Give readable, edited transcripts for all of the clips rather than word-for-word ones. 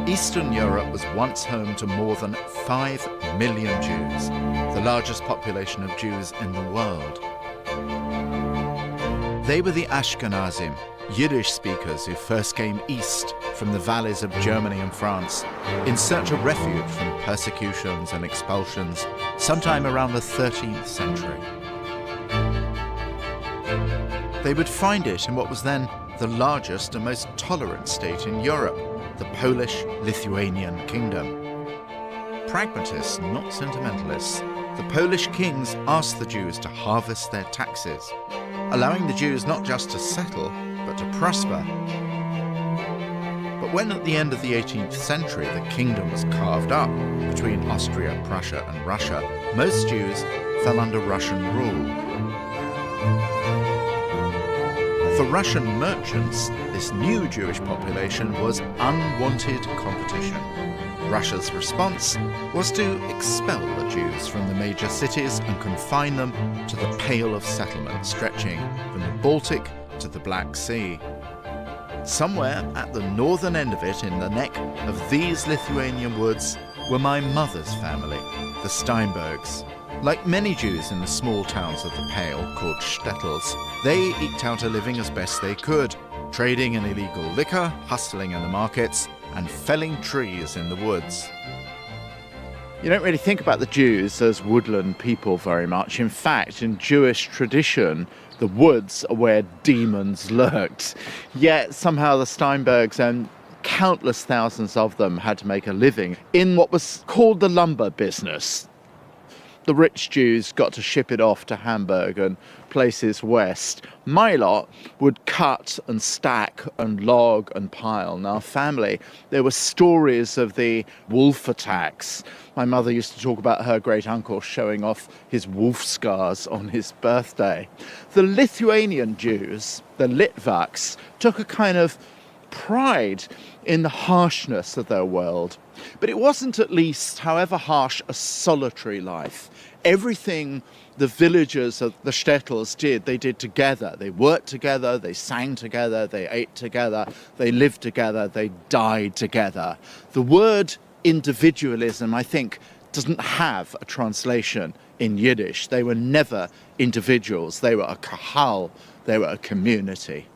Eastern Europe was once home to more than 5 million Jews, the largest population of Jews in the world. They were the Ashkenazim, Yiddish speakers who first came east from the valleys of Germany and France in search of refuge from persecutions and expulsions sometime around the 13th century. They would find it in what was then the largest and most tolerant state in Europe, the Polish-Lithuanian kingdom. Pragmatists, not sentimentalists, the Polish kings asked the Jews to harvest their taxes, allowing the Jews not just to settle, but to prosper. But when at the end of the 18th century the kingdom was carved up between Austria, Prussia and Russia, most Jews fell under Russian rule. For Russian merchants, this new Jewish population was unwanted competition. Russia's response was to expel the Jews from the major cities and confine them to the Pale of Settlement stretching from the Baltic to the Black Sea. Somewhere at the northern end of it, in the neck of these Lithuanian woods, were my mother's family, the Steinbergs. Like many Jews in the small towns of the Pale, called Shtetls, they eked out a living as best they could, trading in illegal liquor, hustling in the markets, and felling trees in the woods. You don't really think about the Jews as woodland people very much. In fact, in Jewish tradition, the woods are where demons lurked. Yet somehow the Steinbergs and countless thousands of them had to make a living in what was called the lumber business. The rich Jews got to ship it off to Hamburg and places west. My lot would cut and stack and log and pile. In our family, there were stories of the wolf attacks. My mother used to talk about her great uncle showing off his wolf scars on his birthday. The Lithuanian Jews, the Litvaks, took a kind of pride in the harshness of their world. But it wasn't, at least, however harsh, a solitary life. Everything the villagers of the Shtetls did, they did together. They worked together, they sang together, they ate together, they lived together, they died together. The word individualism, I think, doesn't have a translation in Yiddish. They were never individuals. They were a kahal, they were a community.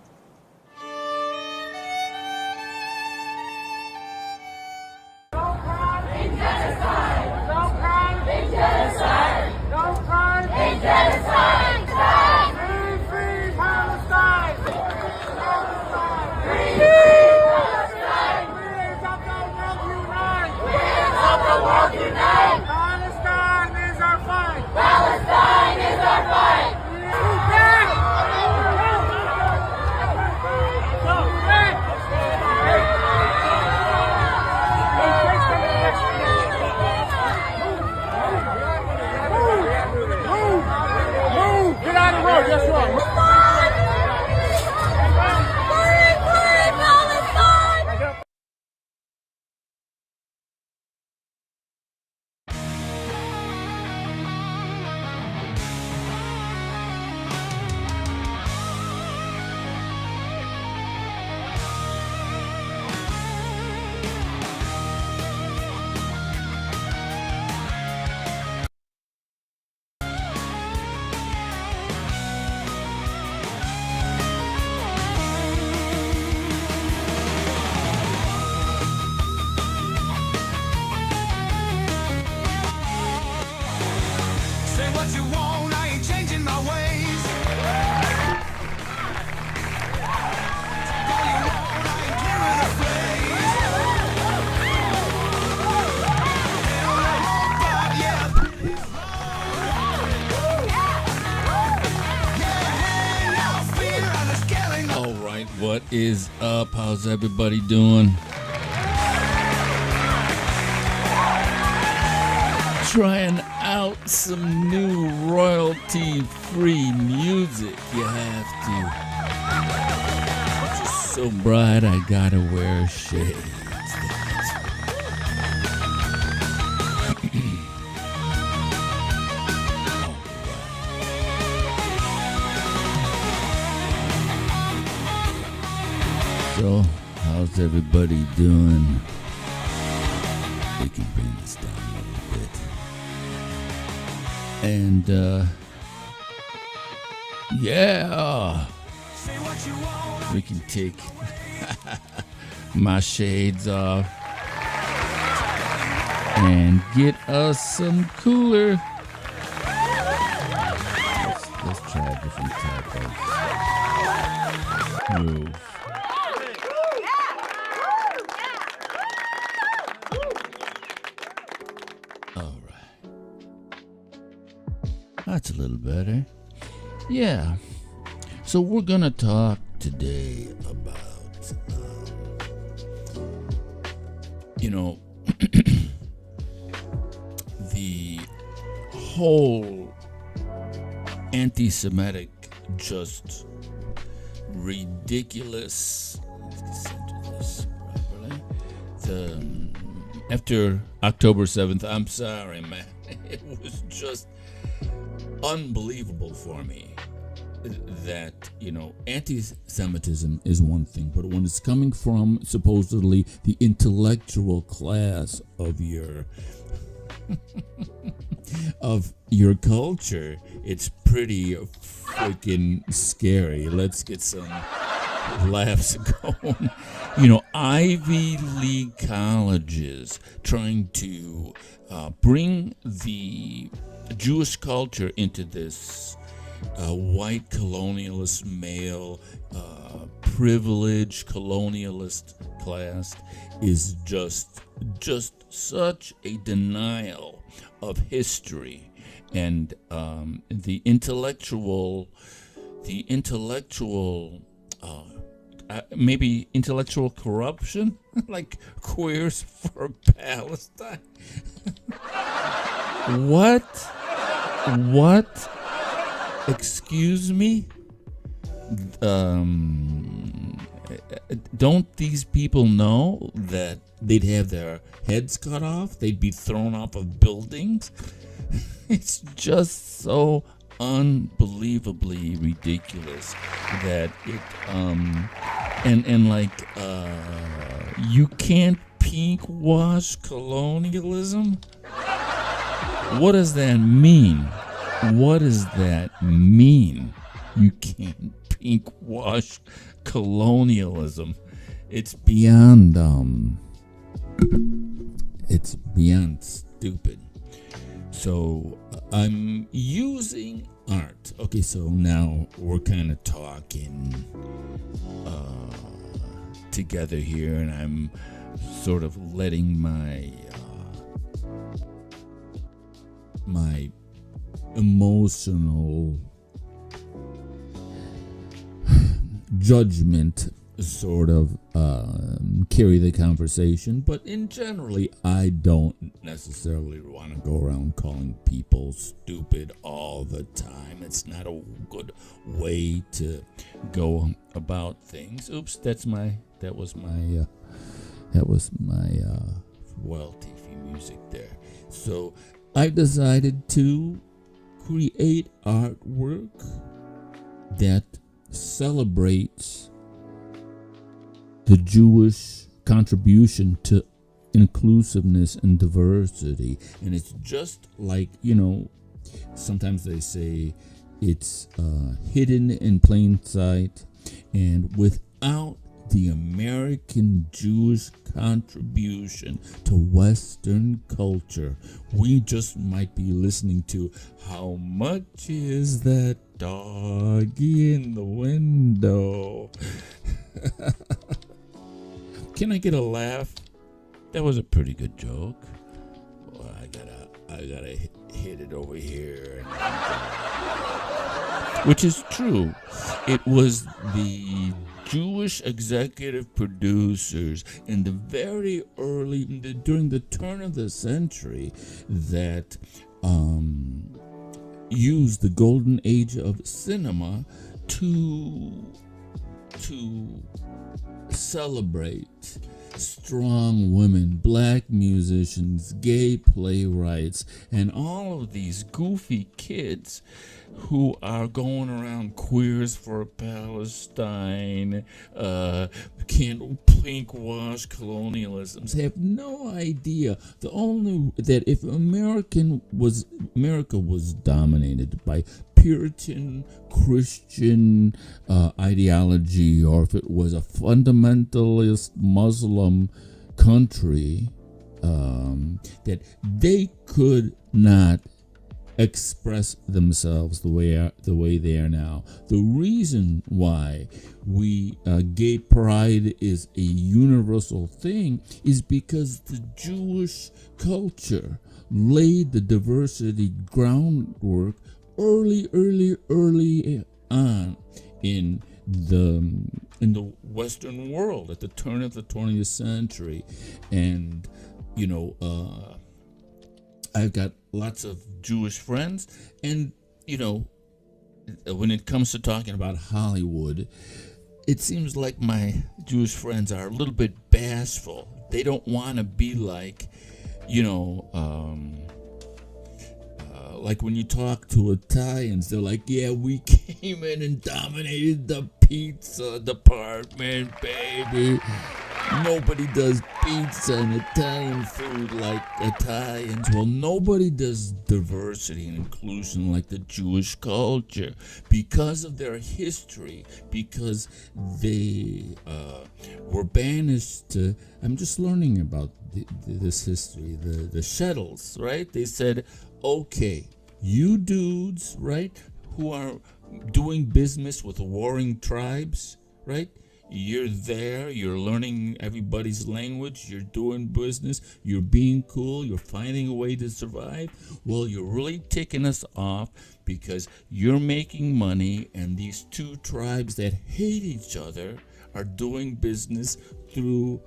What is up? How's everybody doing? Trying out some new royalty-free music. You have to. It's so bright I gotta wear shades. So, how's everybody doing? We can bring this down a little bit. And, yeah, we can take my shades off and get us some cooler. Let's try a different type of move. All right. That's a little better. Yeah. So we're going to talk today about, the whole anti-Semitic, just ridiculous. After October 7th, I'm sorry, man. It was just unbelievable for me that, anti-Semitism is one thing, but when it's coming from supposedly the intellectual class of your culture, it's pretty freaking scary. Let's get some laughs going. Ivy League colleges trying to bring the Jewish culture into this white colonialist male privileged colonialist class is just such a denial of history and the intellectual maybe intellectual corruption, like Queers for Palestine. What? Excuse me? Don't these people know that they'd have their heads cut off? They'd be thrown off of buildings? It's just so unbelievably ridiculous that it you can't pink wash colonialism? What does that mean? You can't pink wash colonialism. It's beyond stupid. So I'm using art. Okay, so now we're kind of talking together here, and I'm sort of letting my emotional judgment sort of carry the conversation, but in generally I don't necessarily want to go around calling people stupid all the time. It's not a good way to go about things. Oops, that was my royalty free music there. So I decided to create artwork that celebrates the Jewish contribution to inclusiveness and diversity. And it's just like, sometimes they say it's hidden in plain sight, and without the American Jewish contribution to Western culture, we just might be listening to "How much is that dog in the window?" Can I get a laugh? That was a pretty good joke. Well, I gotta hit it over here, which is true. It was the Jewish executive producers in the very during the turn of the century that used the golden age of cinema to celebrate strong women, black musicians, gay playwrights, and all of these goofy kids who are going around Queers for Palestine, can't pink wash colonialisms, have no idea. The only that if America was dominated by Puritan Christian ideology, or if it was a fundamentalist Muslim country, that they could not express themselves the way they are now. The reason why gay pride is a universal thing is because the Jewish culture laid the diversity groundwork early on in the Western world at the turn of the 20th century. And I've got lots of Jewish friends, and when it comes to talking about Hollywood, it seems like my Jewish friends are a little bit bashful. They don't want to be like, like when you talk to Italians, they're like, yeah, we came in and dominated the pizza department, baby. Nobody does pizza and Italian food like Italians. Well, nobody does diversity and inclusion like the Jewish culture because of their history, because they were banished to... I'm just learning about this history, the Shtetls, right? They said, okay, you dudes, right, who are doing business with warring tribes, right? You're there, you're learning everybody's language, you're doing business, you're being cool, you're finding a way to survive. Well, you're really ticking us off because you're making money, and these two tribes that hate each other are doing business through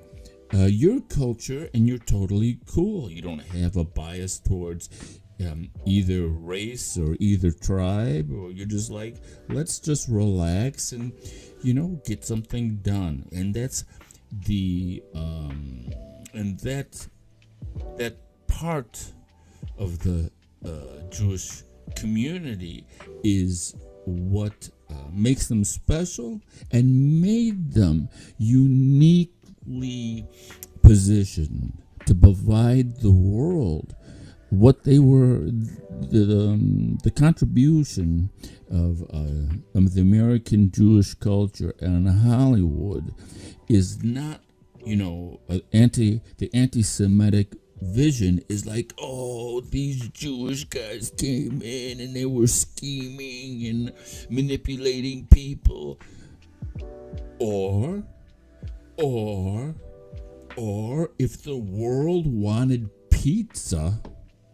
your culture, and you're totally cool. You don't have a bias towards either race or either tribe, or you're just like, let's just relax and get something done. And that's the and that part of the Jewish community is what makes them special and made them uniquely positioned to provide the world what they were. The contribution of the American Jewish culture and Hollywood is not, the anti-Semitic vision is like, oh, these Jewish guys came in and they were scheming and manipulating people, or if the world wanted pizza,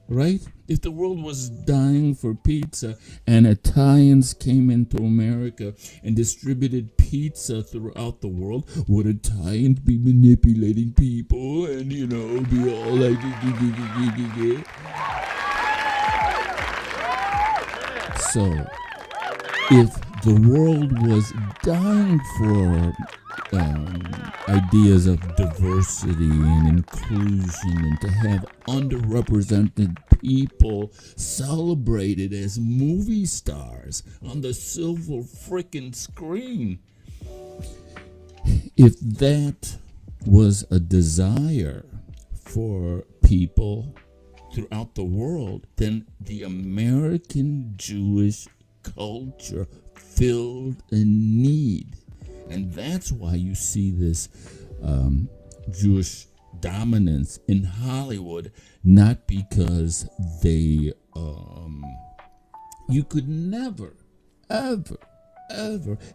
right? If the world was dying for pizza and Italians came into America and distributed pizza throughout the world, would Italians be manipulating people and, be all like... So, if the world was dying for ideas of diversity and inclusion, and to have underrepresented people celebrated as movie stars on the silver frickin' screen, if that was a desire for people throughout the world, then the American Jewish culture filled a need. And that's why you see this Jewish dominance in Hollywood, not because they, you could never, ever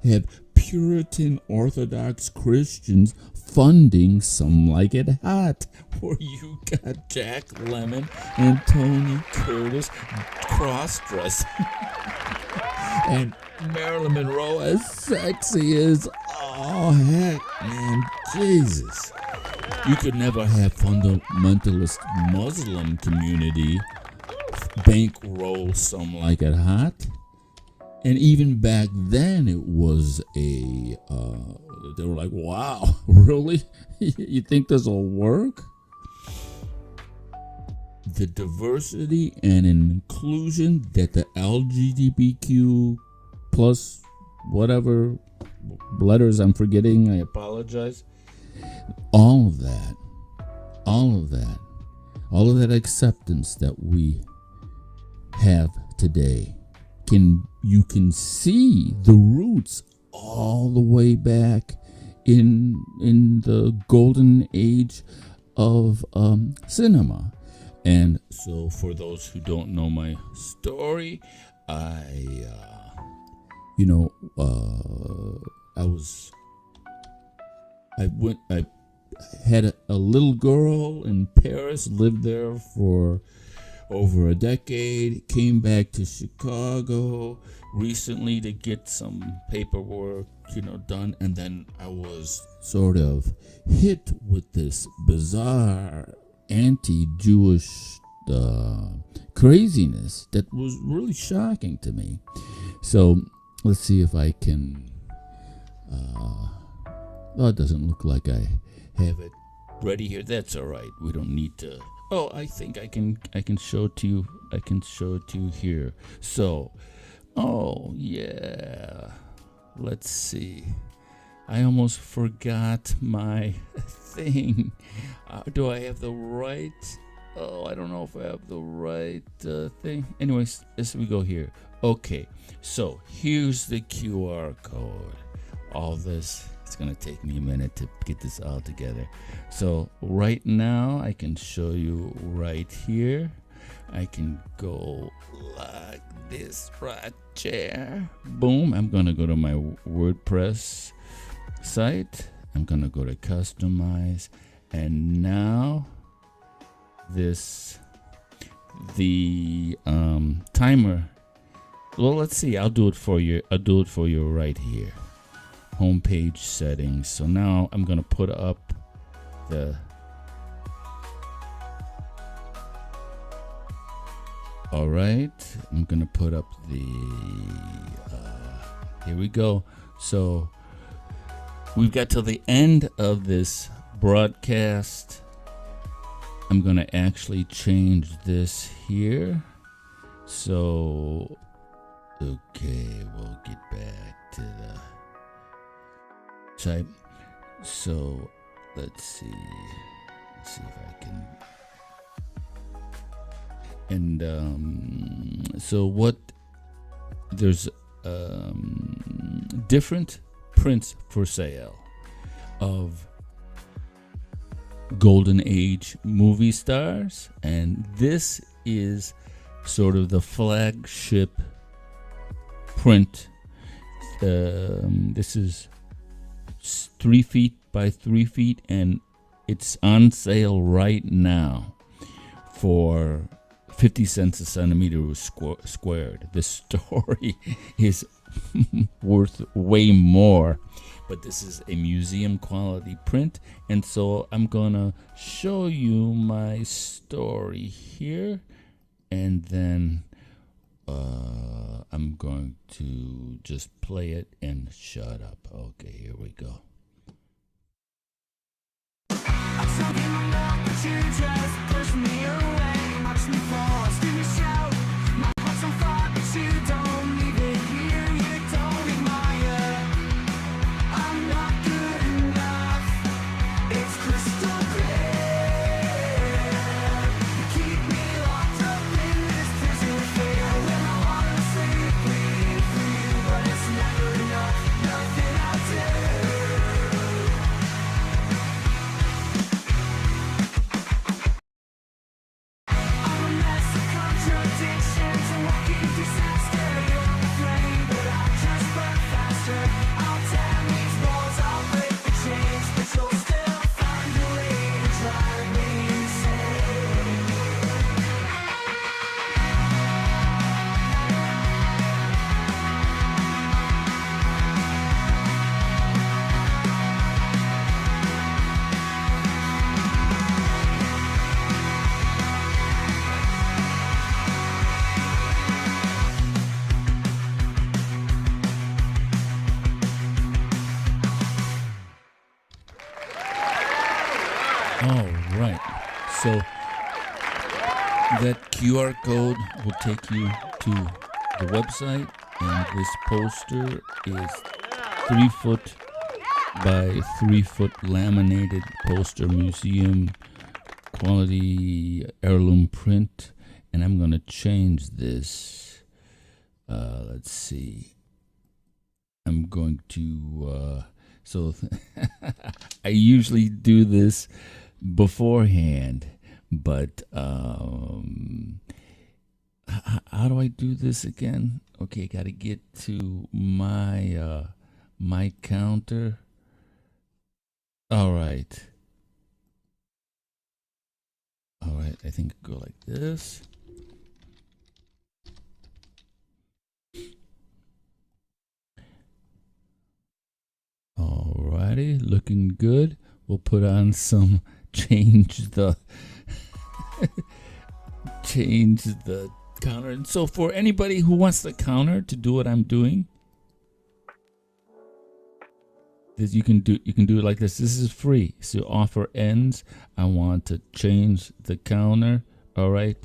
have Puritan Orthodox Christians funding Some Like It Hot, where you got Jack Lemmon and Tony Curtis cross-dressing. And Marilyn Monroe as sexy as, oh heck, man, Jesus. You could never have fundamentalist Muslim community bankroll Some Like It Hot. And even back then, it was they were like, wow, really? You think this will work? The diversity and inclusion that the LGBTQ plus whatever letters I'm forgetting, I apologize. All of that acceptance that we have today, you can see the roots all the way back in the golden age of cinema. And so for those who don't know my story, I had a little girl in Paris, lived there for over a decade, came back to Chicago recently to get some paperwork, done, and then I was sort of hit with this bizarre anti-Jewish craziness that was really shocking to me. So let's see if I can. It doesn't look like I have it ready here. That's all right. We don't need to. Oh, I think I can show it to you. I can show it to you here. So, oh yeah. Let's see. I almost forgot my thing. Do I have the right? Oh, I don't know if I have the right thing. Anyways, as we go here. Okay, so here's the QR code. All this, it's going to take me a minute to get this all together. So right now, I can show you right here. I can go like this right there. Boom, I'm going to go to my WordPress site. I'm going to go to customize. And now the timer. Well, let's see. I'll do it for you. I'll do it for you right here. Homepage settings. So now I'm gonna put up the. All right. I'm gonna put up the. Here we go. So we've got till the end of this broadcast. I'm gonna actually change this here. So, okay, we'll get back to the type. So, let's see if I can. And so what? There's different prints for sale of golden age movie stars, and this is sort of the flagship print. This is 3 feet by 3 feet, and it's on sale right now for 50 cents a centimeter squared. This story is worth way more, but this is a museum quality print, and so I'm gonna show you my story here, and then I'm going to just play it and shut up. Okay, here we go. I'm a massacre. So that QR code will take you to the website, and this poster is 3-foot by 3-foot laminated poster, museum quality heirloom print. And I'm gonna change this. Let's see. I'm going to so I usually do this beforehand, but how do I do this again? Okay, got to get to my my counter. All right, I think I go like this. Alrighty, looking good. We'll put on some, change the counter. And so for anybody who wants the counter to do what I'm doing, this you can do it like this. This is free. So offer ends. I want to change the counter, all right,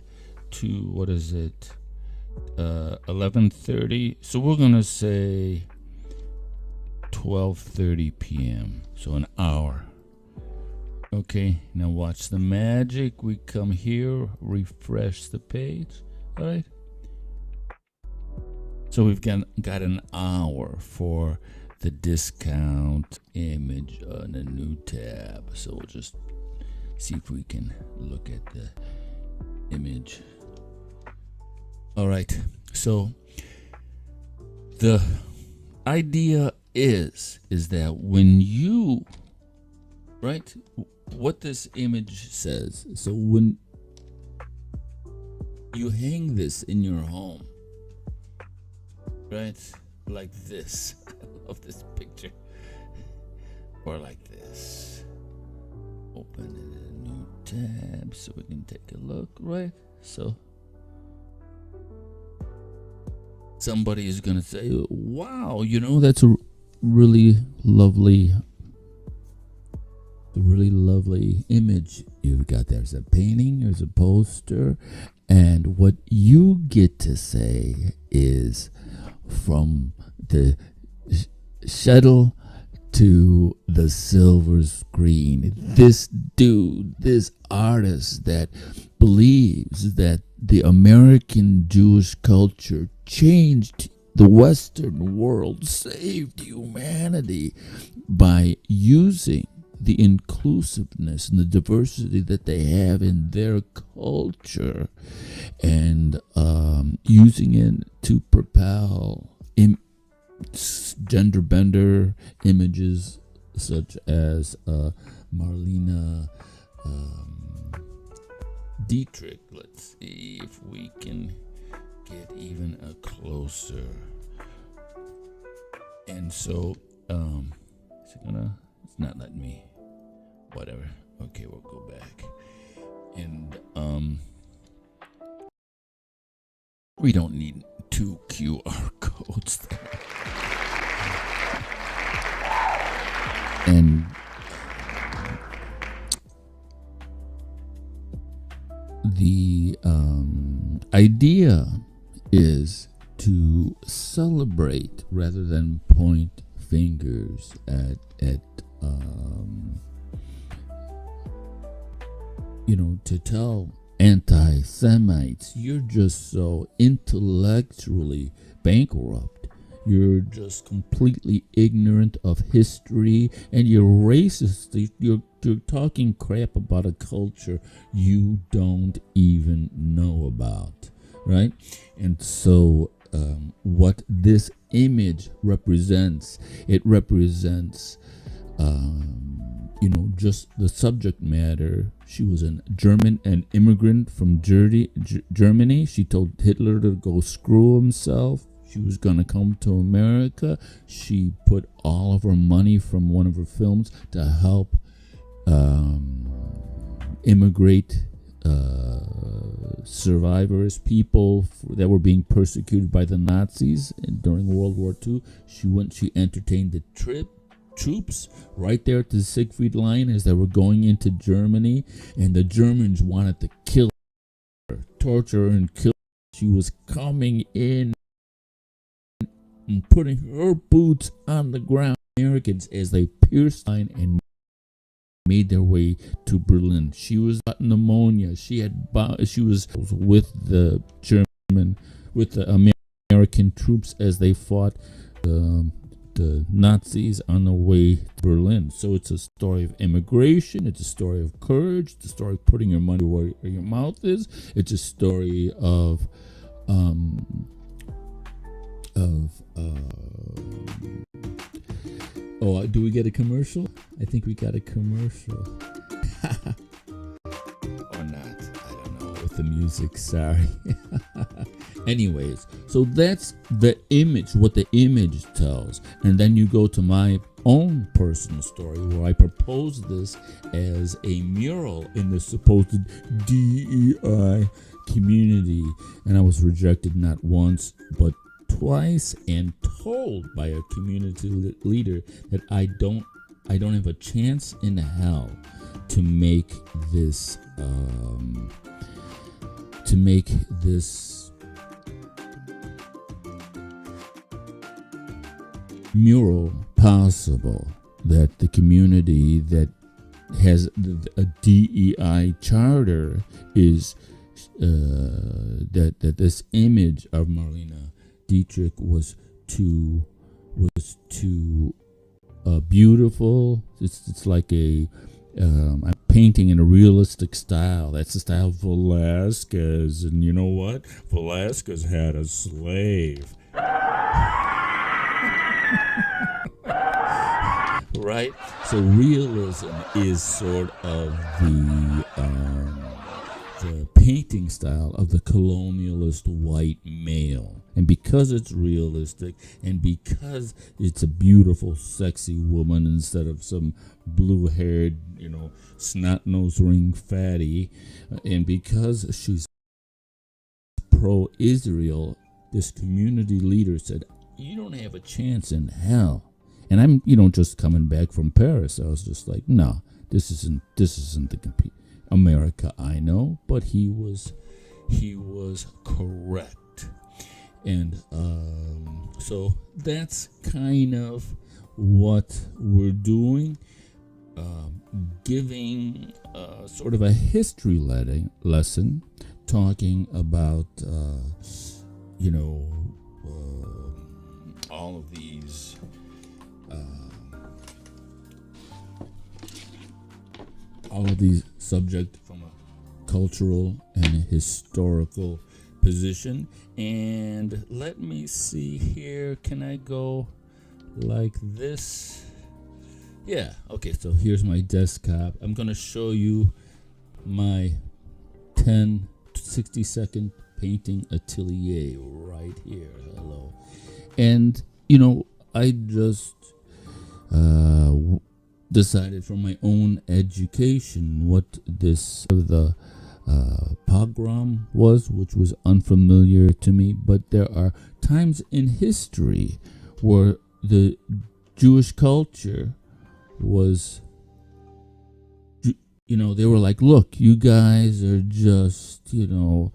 to what is it? 11:30. So we're gonna say 12:30 p.m. So an hour. Okay, now watch the magic. We come here, refresh the page. All right. So we've got an hour for the discount image on a new tab. So we'll just see if we can look at the image. All right. So the idea is that when you, right, what this image says, so when you hang this in your home, right, like this, I love this picture, or like this, open a new tab so we can take a look, right? So somebody is gonna say, wow, that's a really lovely image you've got there. There's a painting, there's a poster, and what you get to say is, from the Shtetl to the silver screen, this dude, this artist that believes that the American Jewish culture changed the Western world, saved humanity by using the inclusiveness and the diversity that they have in their culture, and using it to propel gender bender images such as Marlena Dietrich. Let's see if we can get even a closer. And so it's not letting me, whatever. Okay, we'll go back. And we don't need 2 QR codes there. And the idea is to celebrate rather than point fingers at to tell anti-Semites, you're just so intellectually bankrupt, you're just completely ignorant of history, and you're racist. You're talking crap about a culture you don't even know about, right? And so what this image represents, it represents just the subject matter. She was an immigrant from Germany. She told Hitler to go screw himself. She was going to come to America. She put all of her money from one of her films to help immigrate survivors, people that were being persecuted by the Nazis during World War II. She entertained the trip troops right there at the Siegfried line as they were going into Germany, and the Germans wanted to kill her, torture her, and kill her. She was coming in and putting her boots on the ground. Americans, as they pierced the line and made their way to Berlin. She was got pneumonia. She was with the American troops as they fought the Nazis on the way to Berlin. So it's a story of immigration. It's a story of courage. It's a story of putting your money where your mouth is. It's a story of do we get a commercial? I think we got a commercial. Or not. I don't know. With the music, sorry. Anyways, so that's the image, what the image tells. And then you go to my own personal story where I proposed this as a mural in the supposed DEI community. And I was rejected not once, but twice, and told by a community leader that I don't have a chance in hell to make this mural possible, that the community that has a DEI charter is that this image of Marlene Dietrich was too beautiful. It's like I'm painting in a realistic style. That's the style of Velázquez, and you know what? Velázquez had a slave. Right? So realism is sort of the painting style of the colonialist white male. And because it's realistic, and because it's a beautiful, sexy woman instead of some blue-haired, snot-nosed ring fatty, and because she's pro-Israel, this community leader said, you don't have a chance in hell. And I'm, just coming back from Paris. I was just like, no, this isn't the America I know. But he was correct. And so that's kind of what we're doing, giving sort of a history lesson, talking about all of these subjects from a cultural and a historical position. And let me see here, can I go like this? Yeah, okay, so here's my desktop. I'm going to show you my 10 to 60 second painting atelier right here. Hello. And I just decided from my own education what the pogrom was, which was unfamiliar to me. But there are times in history where the Jewish culture was, they were like, look, you guys are just, too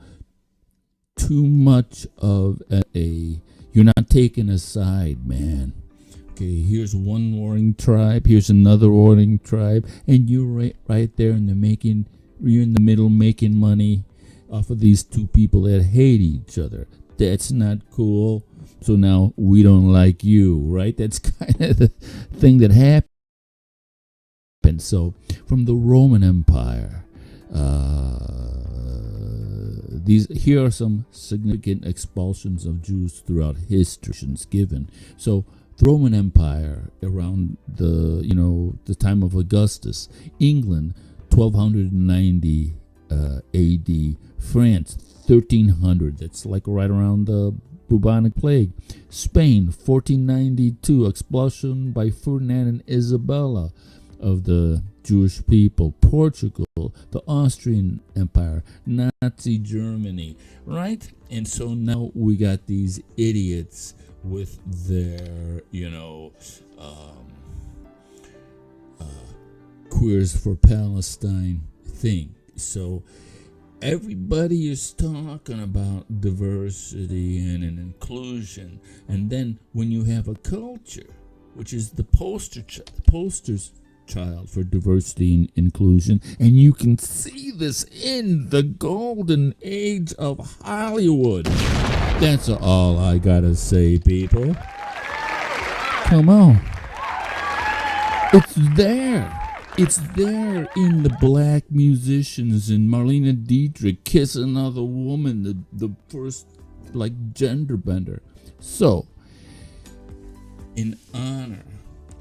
much of you're not taking a side, man. Okay, here's one warring tribe, here's another warring tribe, and you're right there in the making. You're in the middle making money off of these two people that hate each other. That's not cool. So now we don't like you, right? That's kind of the thing that happened. So from the Roman Empire, here are some significant expulsions of Jews throughout history given. So the Roman Empire around the time of Augustus, England 1290 AD, France 1300, that's like right around the bubonic plague, Spain 1492, expulsion by Ferdinand and Isabella of the Jewish people, Portugal, the Austrian Empire, Nazi Germany, right? And so now we got these idiots with their, Queers for Palestine thing. So everybody is talking about diversity and inclusion, and then when you have a culture, which is the poster's child for diversity and inclusion, and you can see this in the golden age of Hollywood. That's all I gotta say, people. Come on. It's there. It's there in the black musicians and Marlene Dietrich kissing another woman, the first, gender bender. So, in honor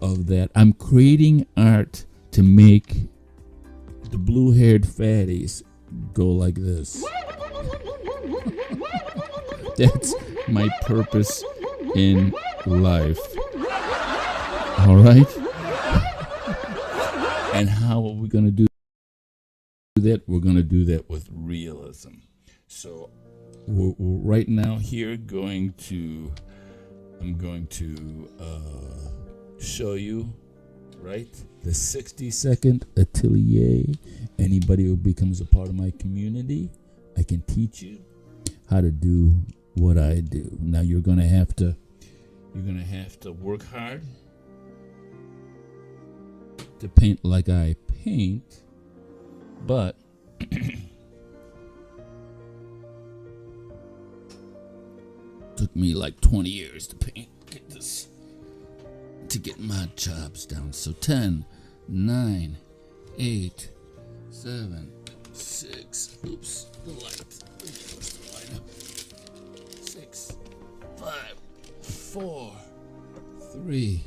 of that, I'm creating art to make the blue-haired fatties go like this. That's my purpose in life. All right? And how are we going to do that? We're going to do that with realism. So we're right now here I'm going to show you, right, the 60-second atelier. Anybody who becomes a part of my community, I can teach you how to do what I do. Now you're going to have to work hard to paint like I paint, but took me 20 years to paint, to get my chops down. So 10, 9, 8, 7, 6, oops, the light. Push the light up. 6, 5, 4, 3,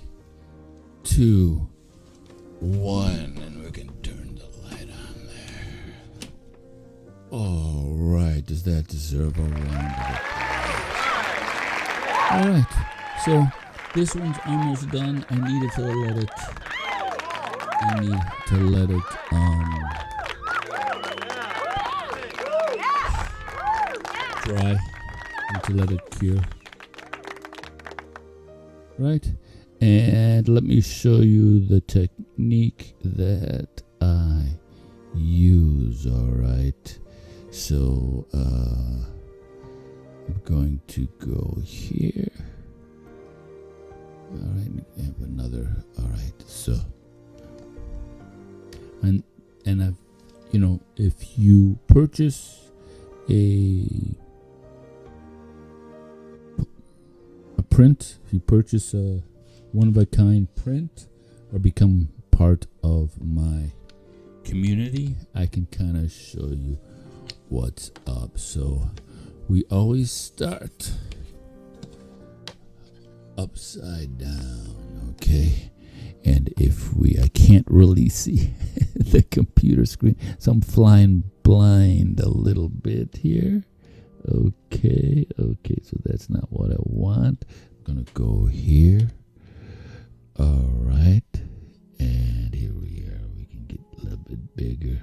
2, 1, and we can turn the light on there. All right, does that deserve a round of applause? All right, so this one's almost done. I need to let it dry and to let it cure. Right? And let me show you the technique that I use, all right? So, I'm going to go here. All right, I have another, all right, so. And I've, if you purchase a print, if you purchase a one-of-a-kind print or become part of my community, I can kind of show you what's up. So we always start upside down, okay? And I can't really see the computer screen, so I'm flying blind a little bit here. Okay, so that's not what I want. I'm gonna go here. All right, and here we are. We can get a little bit bigger,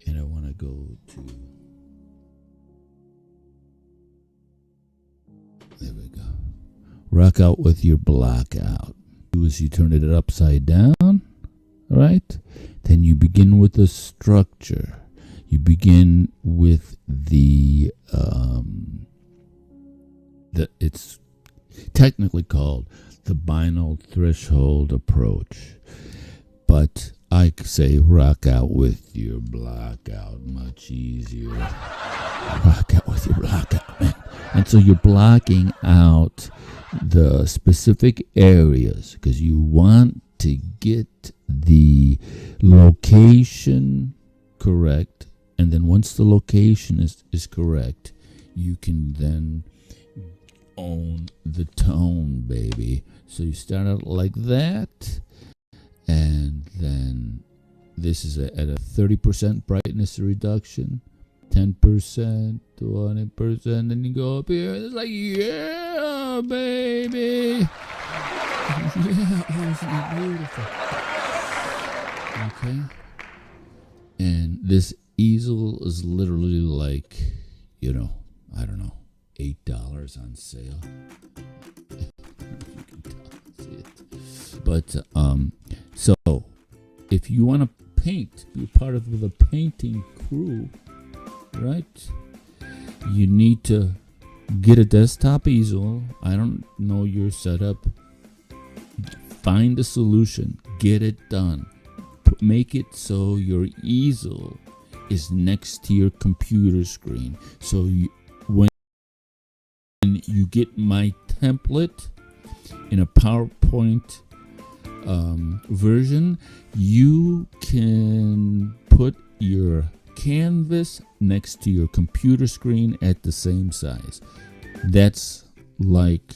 and I want to go to. There we go. Rock out with your block out. Do is you turn it upside down. All right, then you begin with the structure. You begin with it's technically called the binary threshold approach, but I say rock out with your block out, much easier. Rock out with your block out, man. And so you're blocking out the specific areas because you want to get the location correct, and then once the location is correct, you can then own the tone, baby. So you start out like that, and then this is at a 30% brightness reduction, 10%, 20%, and you go up here, and it's like, yeah, baby. Yeah, isn't it beautiful? Okay. And this easel is literally like, I don't know, $8 on sale. You can see it. But so if you want to paint, be part of the painting crew, right? You need to get a desktop easel. I don't know your setup. Find a solution. Get it done. Make it so your easel is next to your computer screen. So when you get my template in a PowerPoint version, you can put your canvas next to your computer screen at the same size. That's like,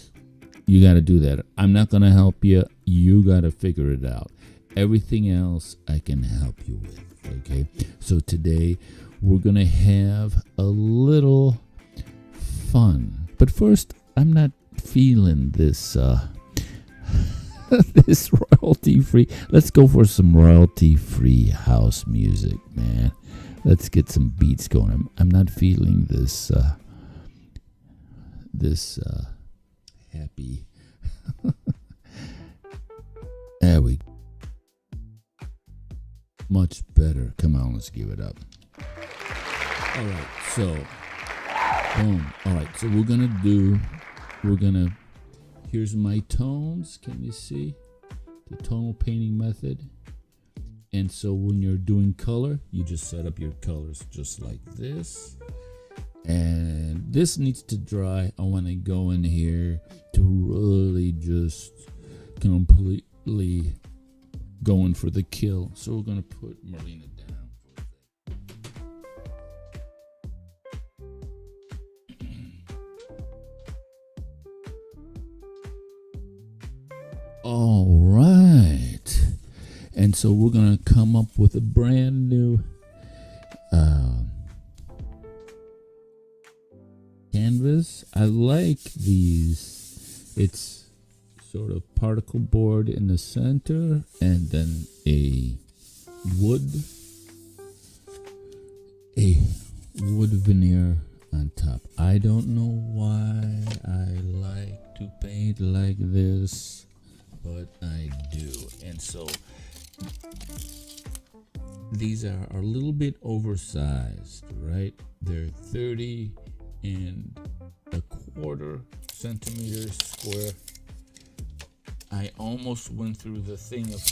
you got to do that. I'm not going to help you. You got to figure it out. Everything else I can help you with. Okay, so today we're going to have a little fun. But first, I'm not feeling this this royalty-free. Let's go for some royalty-free house music, man. Let's get some beats going. I'm not feeling this happy. There we go. Much better. Come on, let's give it up. All right, so boom. All right, so here's my tones. Can you see the tonal painting method? And so when you're doing color, you just set up your colors just like this. And this needs to dry. I want to go in here to really just completely going for the kill. So we're going to put Marlena down for a All right. And so we're going to come up with a brand new canvas. I like these. It's sort of particle board in the center and then a wood veneer on top. I don't know why I like to paint like this, but I do. And so these are a little bit oversized, right? They're 30 and a quarter centimeters square. I almost went through the thing of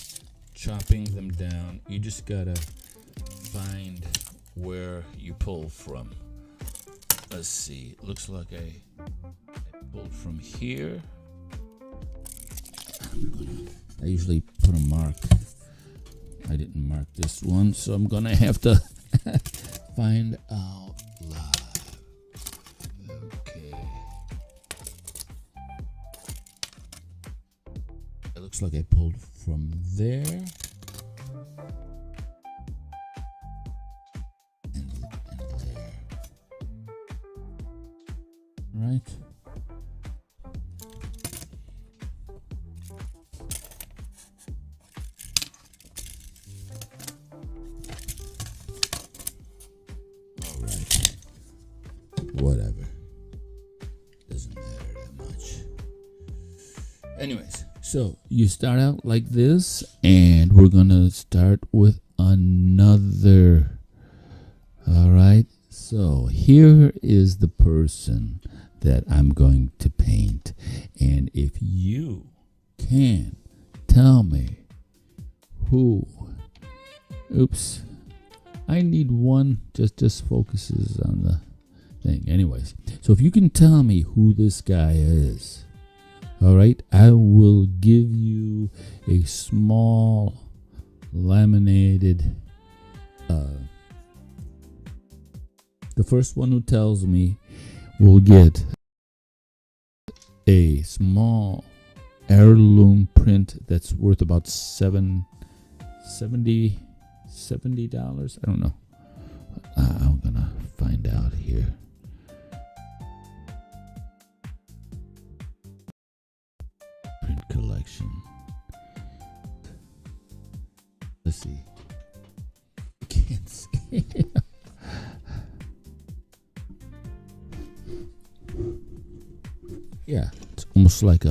chopping them down. You just gotta find where you pull from. Let's see. It looks like I pulled from here. I usually put a mark. I didn't mark this one, so I'm gonna have to find out live. Okay. It looks like I pulled from there. And there. Right? Whatever. Doesn't matter that much. Anyways, so you start out like this, and we're gonna start with another. All right. So here is the person that I'm going to paint, and if you can tell me who. Oops. I need one. Just focuses on the thing. Anyways, so if you can tell me who this guy is, all right, I will give you a small laminated. The first one who tells me will get a small heirloom print that's worth about $70. I don't know. I'm gonna find out here. Print collection. Let's see. Can't see. Yeah, it's almost like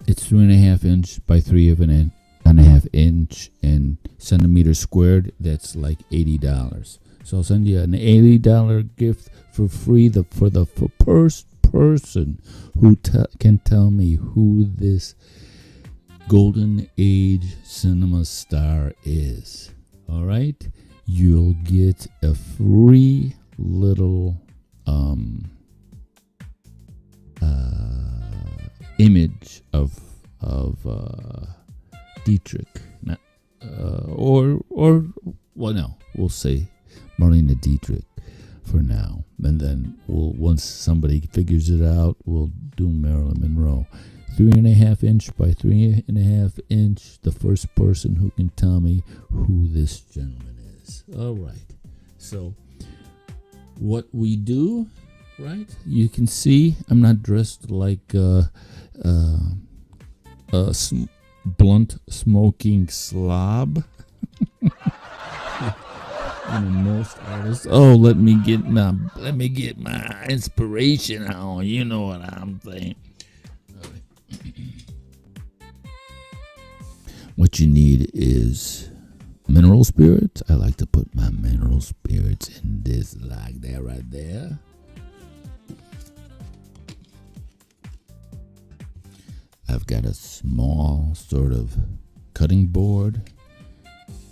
it's 3.5 inch by 3.5 inch 3.5 inch in centimeters squared, that's like $80. So I'll send you an $80 gift for free for the first person who can tell me who this golden age cinema star is. All right, you'll get a free little image of Dietrich, we'll say Marlene Dietrich for now, and then once somebody figures it out, we'll do Marilyn Monroe. 3.5 inch by 3.5 inch. The first person who can tell me who this gentleman is. All right. So what we do, right? You can see I'm not dressed like a blunt smoking slob. Most artists. Oh, let me get my inspiration on. You know what I'm saying. What you need is mineral spirits. I like to put my mineral spirits in this like that right there. I've got a small sort of cutting board.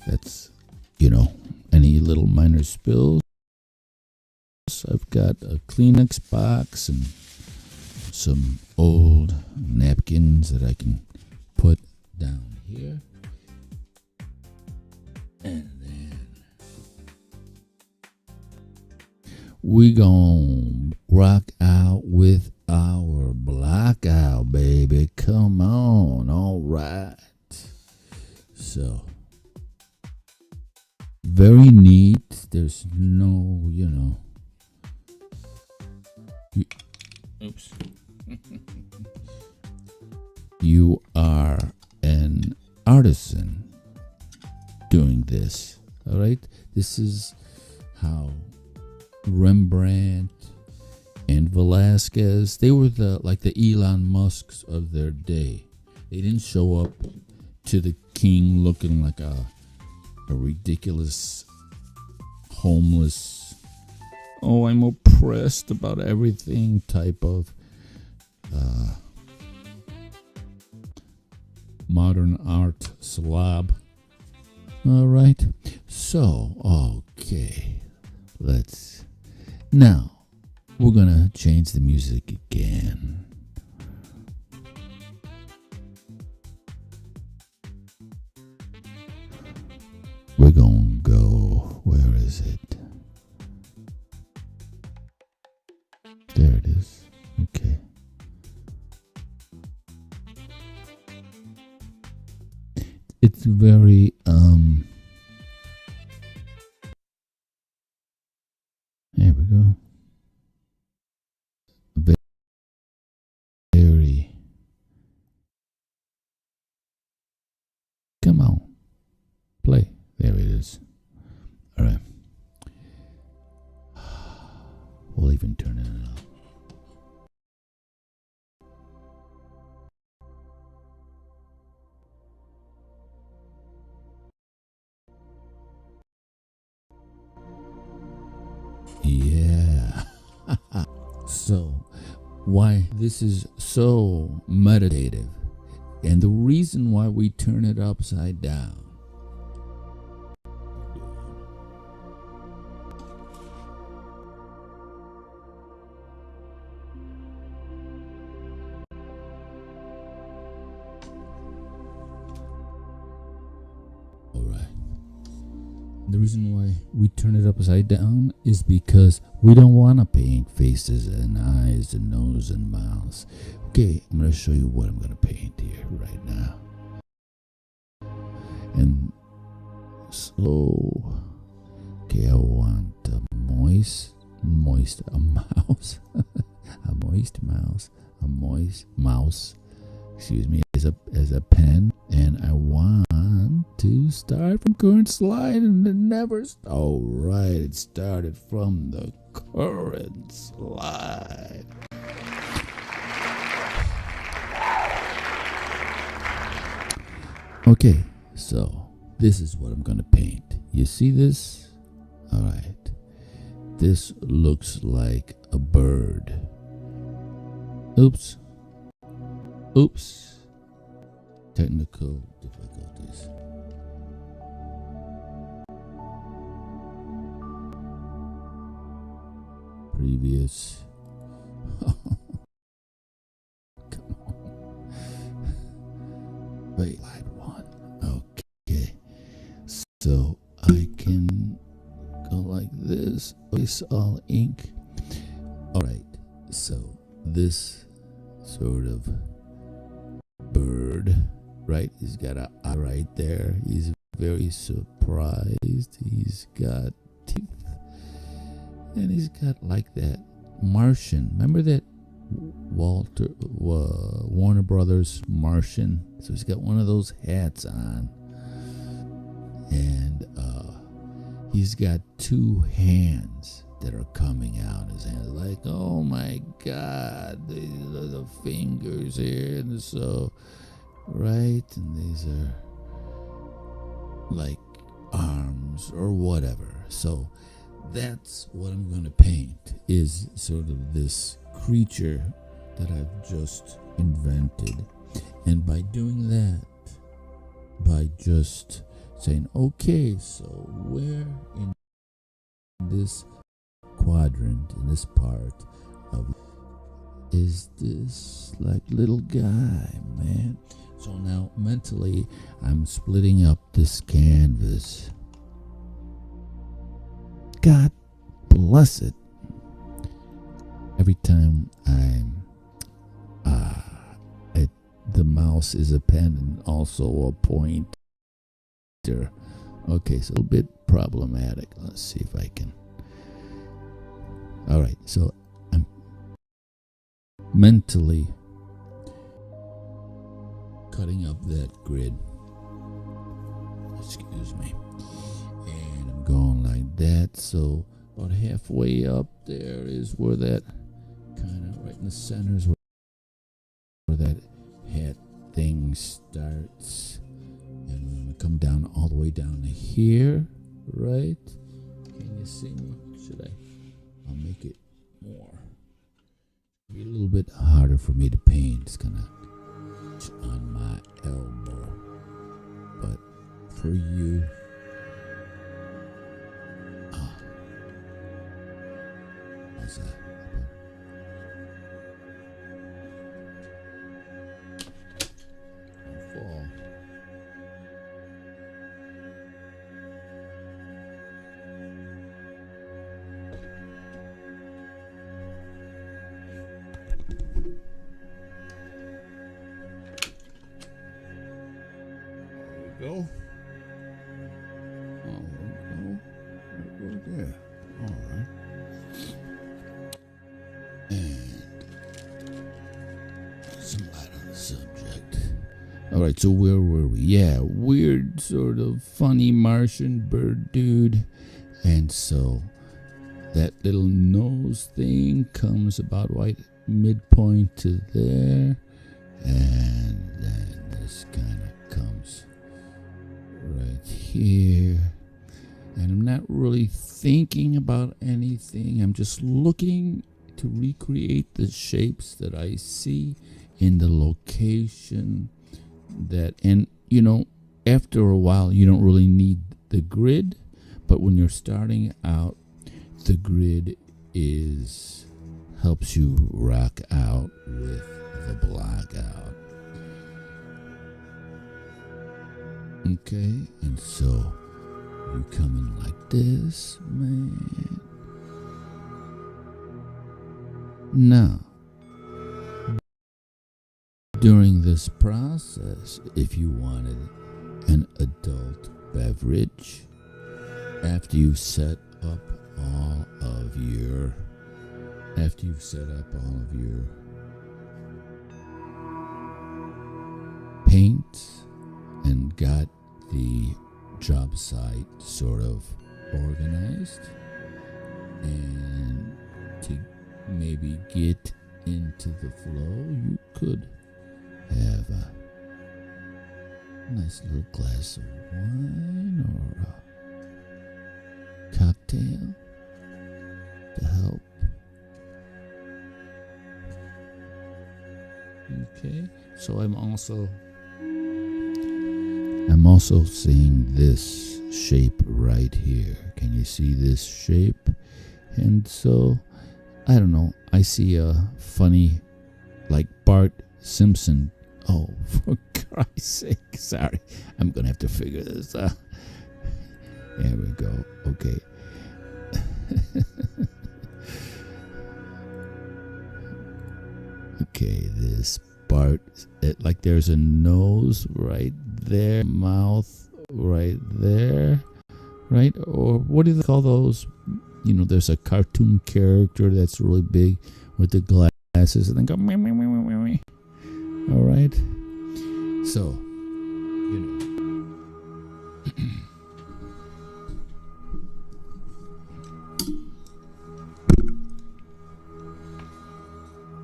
That's, any little minor spills. I've got a Kleenex box and some old napkins that I can put down here. And then we gonna rock out with our blackout, baby. Come on, all right. So, very neat. There's no, oops. You are an artisan doing this, all right? This is how Rembrandt and Velasquez, they were the Elon Musks of their day. They didn't show up to the king looking like a ridiculous homeless, I'm oppressed about everything type of modern art slob. All right. So, okay. Now, we're going to change the music again. We're going to go, where is it? There it is. Okay. It's very, there we go. Very, come on, play. There it is. All right. We'll even turn it up. Yeah. So, why this is so meditative, and the reason why we turn it upside down. The reason why we turn it upside down is because we don't want to paint faces and eyes and nose and mouths. Okay, I'm going to show you what I'm going to paint here right now. And so, okay, I want a moist mouse, a moist mouse, excuse me, as a pen, and I want to start from current slide, and it never. Oh right, it started from the current slide. Okay, So this is what I'm going to paint. You see this? All right. This looks like a bird. Oops. Technical difficulties. Previous. Come on. Wait, slide one. Okay. So I can go like this. It's all ink. All right. So this sort of bird, right? He's got an eye right there. He's very surprised. He's got teeth. And he's got like that Martian. Remember that Warner Brothers Martian? So he's got one of those hats on. And he's got two hands that are coming out his hands. Like, oh my God, these are the fingers here. And so, right? And these are like arms or whatever. So that's what I'm going to paint, is sort of this creature that I've just invented. And by doing that, by just saying, okay, so where in this quadrant, in this part of, is this like little guy, man? So now mentally, I'm splitting up this canvas. God bless it. Every time the mouse is a pen and also a pointer. Okay, so a little bit problematic. Let's see if I can. All right, so I'm mentally cutting up that grid. Excuse me. And I'm going like that. So about halfway up there is where that kind of right in the center is where that hat thing starts. And we're going to come down all the way down to here, right? Can you see me? Should I? I'll make it more. It'll be a little bit harder for me to paint. It's kind of on my elbow. But for you, how's that? Don't fall. Go. Oh, go. Right there. All right. And some light on the subject. All right, so where were we? Yeah, weird sort of funny Martian bird dude. And so that little nose thing comes about right midpoint to there. And then this kind of comes right here. And I'm not really thinking about anything. I'm just looking to recreate the shapes that I see in the location that, and you know, after a while you don't really need the grid, but when you're starting out, the grid helps you rock out with the block out. Okay, and so you come in like this, man. Now, during this process, if you wanted an adult beverage, after you've set up all of your paint and got the job site sort of organized, and to maybe get into the flow, you could have a nice little glass of wine or a cocktail to help. Okay, so I'm also seeing this shape right here. Can you see this shape? And so, I don't know, I see a funny, like Bart Simpson. Oh, for Christ's sake, sorry. I'm going to have to figure this out. There we go. Okay. Okay, this Bart, like there's a nose right there, mouth right there, right? Or what do they call those? You know, there's a cartoon character that's really big with the glasses and then go meh, meh, meh, meh, meh. All right. So, you know.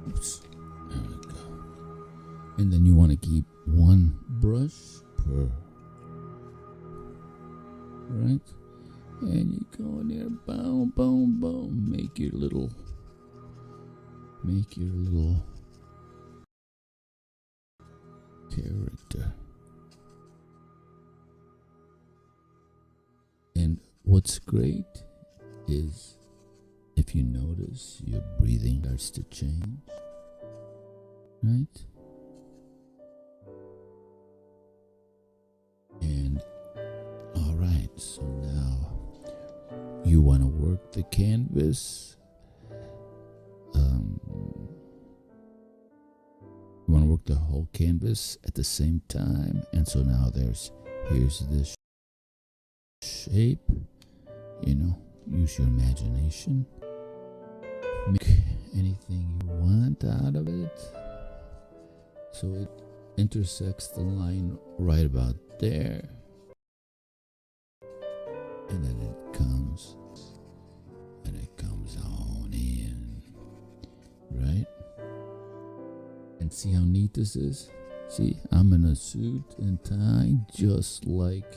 Oops. There we go. And then you want to keep one brush per. Right? And you go in there, boom, boom, boom. Make your little character. And what's great is if you notice your breathing starts to change, right? And all right, so now you want to work the canvas. You want to work the whole canvas at the same time, and so now here's this shape. You know, use your imagination. Make anything you want out of it. So it intersects the line right about there. And then it comes on in. Right? And see how neat this is? See, I'm in a suit and tie just like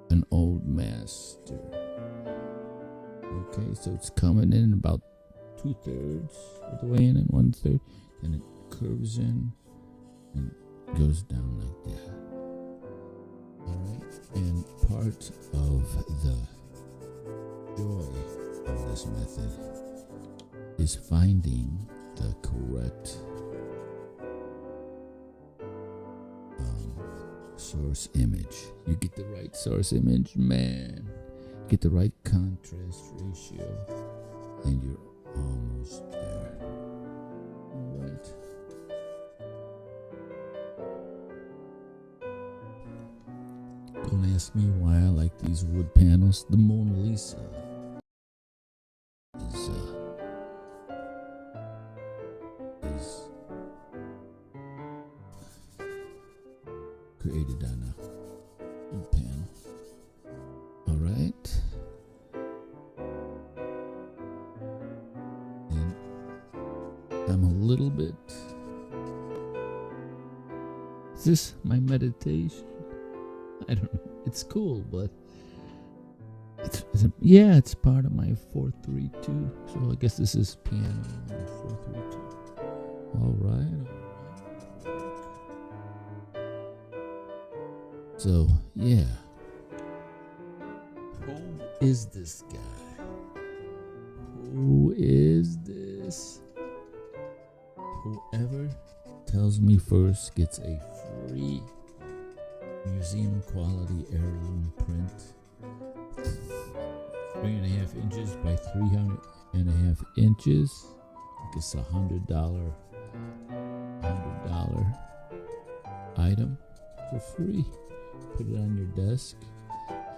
an old master. Okay, so it's coming in about 2/3 of the way in and 1/3, and it curves in and goes down like that. Alright, and part of the joy of this method is finding the correct source image. You get the right source image, man. Get the right contrast ratio, and you're almost there. Alright. Don't ask me why I like these wood panels. The Mona Lisa is created on a wood panel. Alright. And I'm a little bit. Is this my meditation? I don't know. It's cool, but it's part of my 4-3-2. So I guess this is piano 4-3-2. All right. So yeah, who is this guy? Who is this? Whoever tells me first gets a free museum quality heirloom print, 3.5 inches by 3.5 inches. It's $100 item for free. Put it on your desk.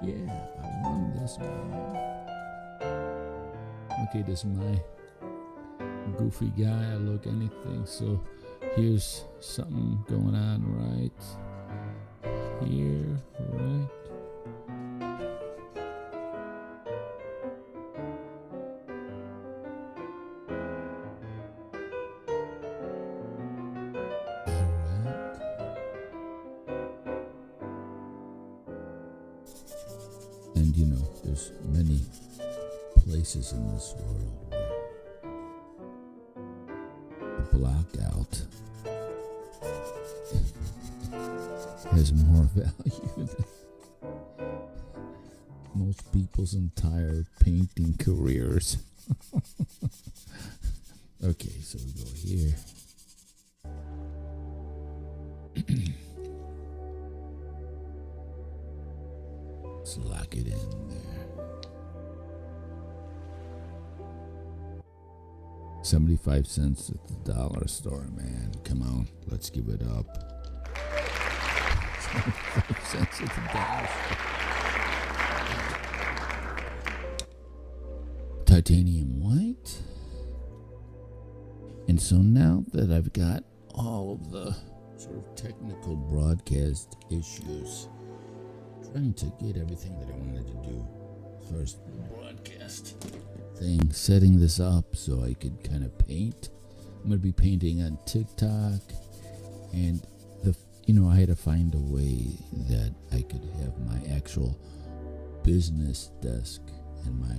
Yeah, I won this, man. Okay, this is my goofy guy. I look anything. So here's something going on right here, right? And there's many places in this world where a blackout has more value than most people's entire painting careers. Okay, so we go here. Let's lock it in there. 75 cents at the dollar store, man. Come on, let's give it up. 75 cents at the dollar store. Titanium white. And so now that I've got all of the sort of technical broadcast issues, trying to get everything that I wanted to do as far as the broadcast thing, setting this up so I could kind of paint. I'm going to be painting on TikTok, and I had to find a way that I could have my actual business desk and my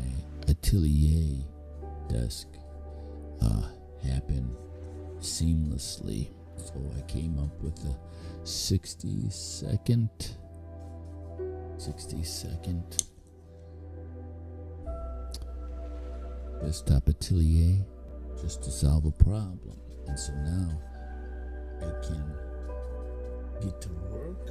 atelier desk happen seamlessly. So I came up with a 60 second desktop atelier just to solve a problem. And so now I can get to work.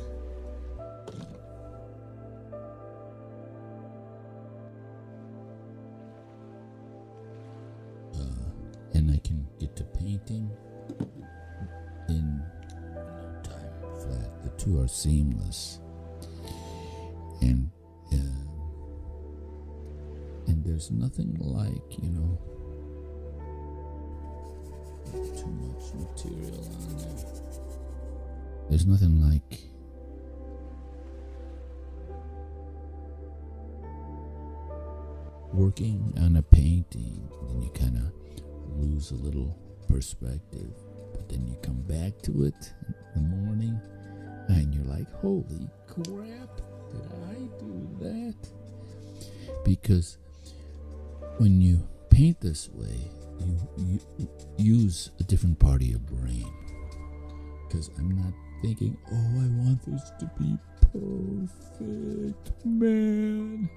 And I can get to painting in no time flat. The two are seamless. And there's nothing like, too much material on there. There's nothing like working on a painting, and you kind of lose a little perspective, but then you come back to it in the morning and you're like, holy crap, did I do that? Because when you paint this way, you use a different part of your brain. Because I'm not thinking, oh, I want this to be perfect, man.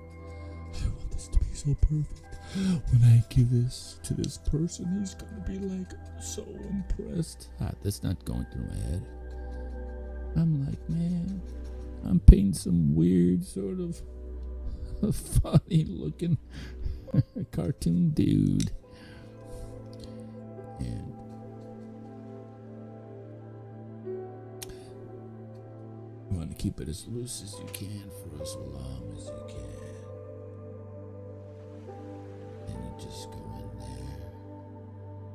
I want this to be so perfect. When I give this to this person, he's going to be like so impressed. That's not going through my head. I'm like, man, I'm painting some weird sort of funny looking cartoon dude. And you want to keep it as loose as you can for as long as you can. And you just go in there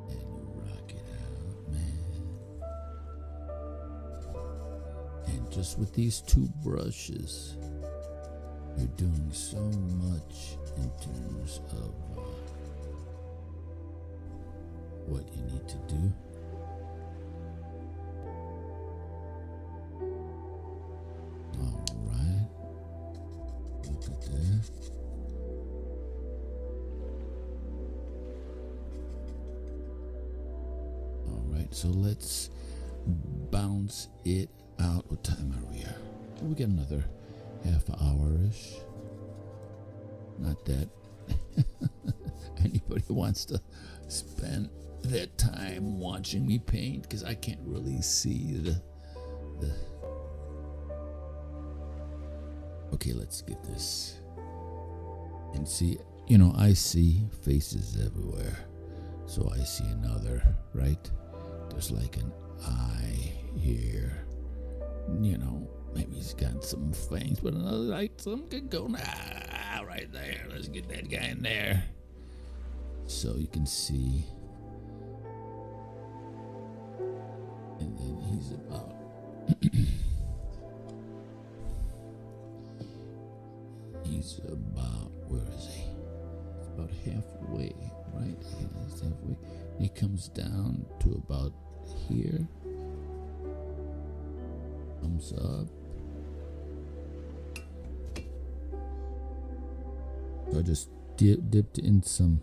and you rock it out, man. And just with these two brushes, you're doing so much in terms of what you need to do. Alright. Look at that. Alright, so let's bounce it out. What time are we at? We got another half hour-ish. Not that anybody wants to spend their time watching me paint, because I can't really see the Okay, let's get this and see. I see faces everywhere, so I see another, right? There's like an eye here, maybe he's got some fangs, but another, like, some could go right there. Let's get that guy in there. So you can see. And then he's about where is he? He's about halfway, right? He's halfway. He comes down to about here. Thumbs up. So I just dipped in some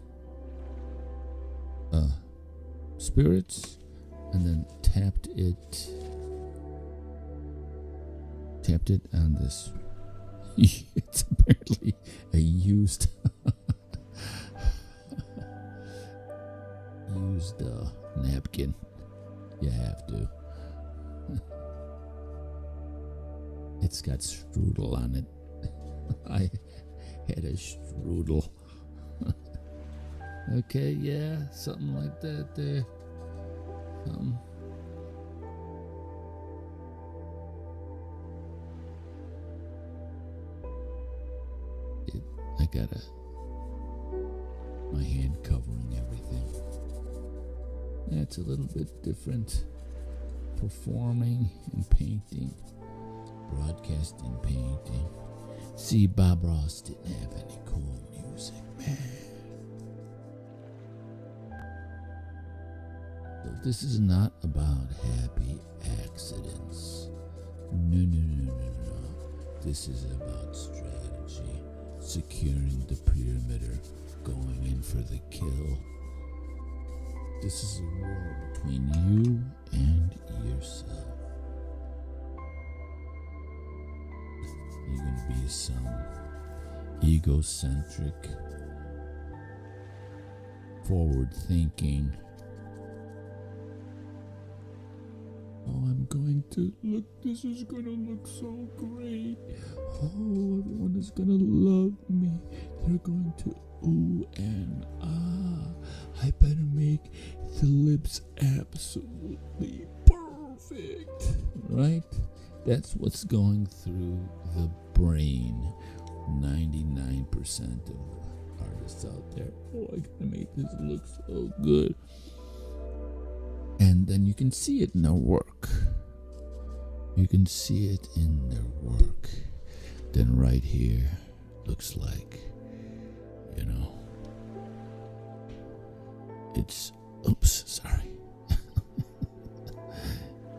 spirits and then tapped it on this. It's apparently a used napkin. You have to. It's got strudel on it. I had a strudel. Okay, yeah, something like that there. I got my hand covering everything. That's a little bit different. Performing and painting, broadcasting, painting. See, Bob Ross didn't have any cool music, man. So this is not about happy accidents. No. This is about strategy, securing the perimeter, going in for the kill. This is a war between you and yourself. You're going to be some egocentric, forward-thinking, I'm going to look, this is going to look so great. Everyone is going to love me. They're going to ooh and ah. I better make the lips absolutely perfect. Right? That's what's going through the brain. 99% of the artists out there. I gotta make this look so good. And then you can see it in their work. You can see it in their work. Then right here looks like, it's, sorry.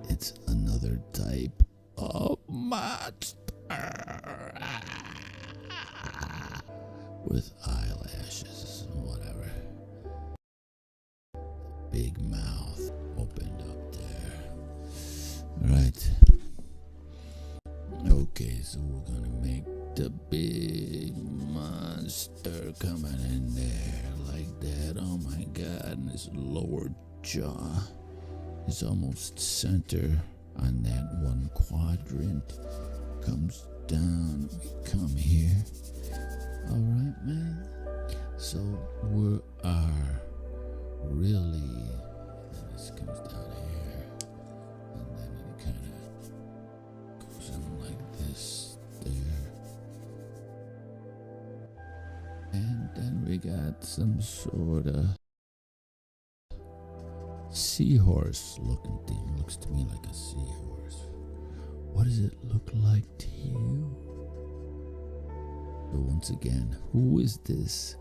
It's another type of monster with eyelashes and whatever. Big mouth opened up there. Right. Okay, so we're gonna make the big monster coming in there like that. Oh my God, and his lower jaw is almost center on that one quadrant. Comes down, we come here. Alright, man. So we are really, then this comes down here, and then it kind of goes in like this there, and then we got some sort of seahorse looking thing. Looks to me like a seahorse. What does it look like to you? So once again, who is this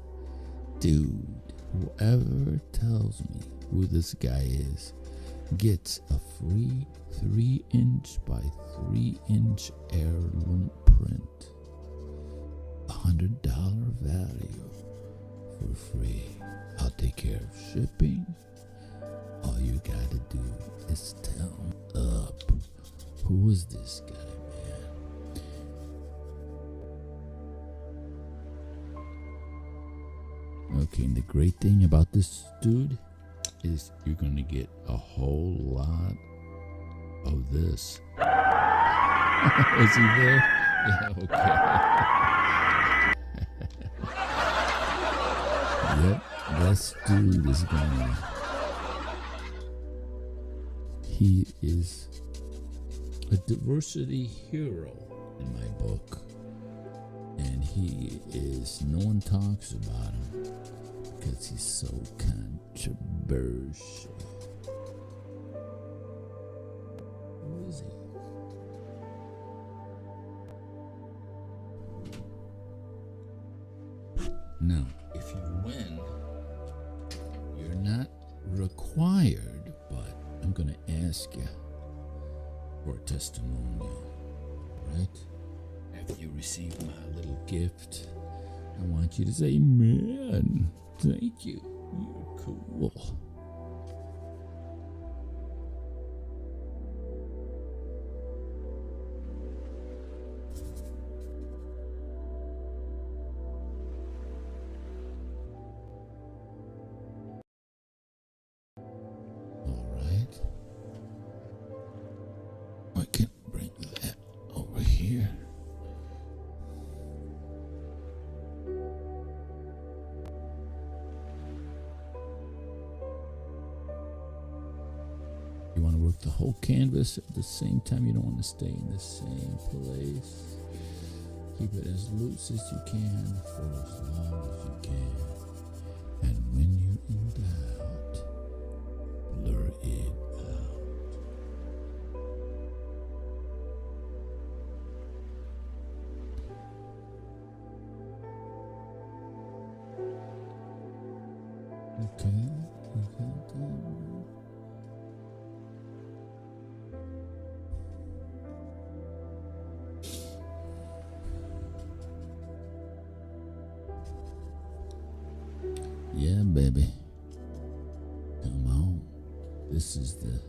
dude? Whoever tells me who this guy is gets a free 3-inch by 3-inch heirloom print. $100 value for free. I'll take care of shipping. All you gotta do is tell me up. Who is this guy, man? Okay, and the great thing about this dude is you're gonna get a whole lot of this. Is he there? Yeah, okay. Yep, this dude is gonna... He is a diversity hero in my book. And he is, no one talks about him because he's so controversial. Who is he? Now, if you win, you're not required, but I'm going to ask you for a testimonial, right? After you receive my little gift I want you to say, man, thank you. You're cool. Alright. I can bring that over here. You want to work the whole canvas at the same time. You don't want to stay in the same place. Keep it as loose as you can for as long as you can. And when you're in doubt, blur it out. Okay. Yeah, baby. Come on. This is the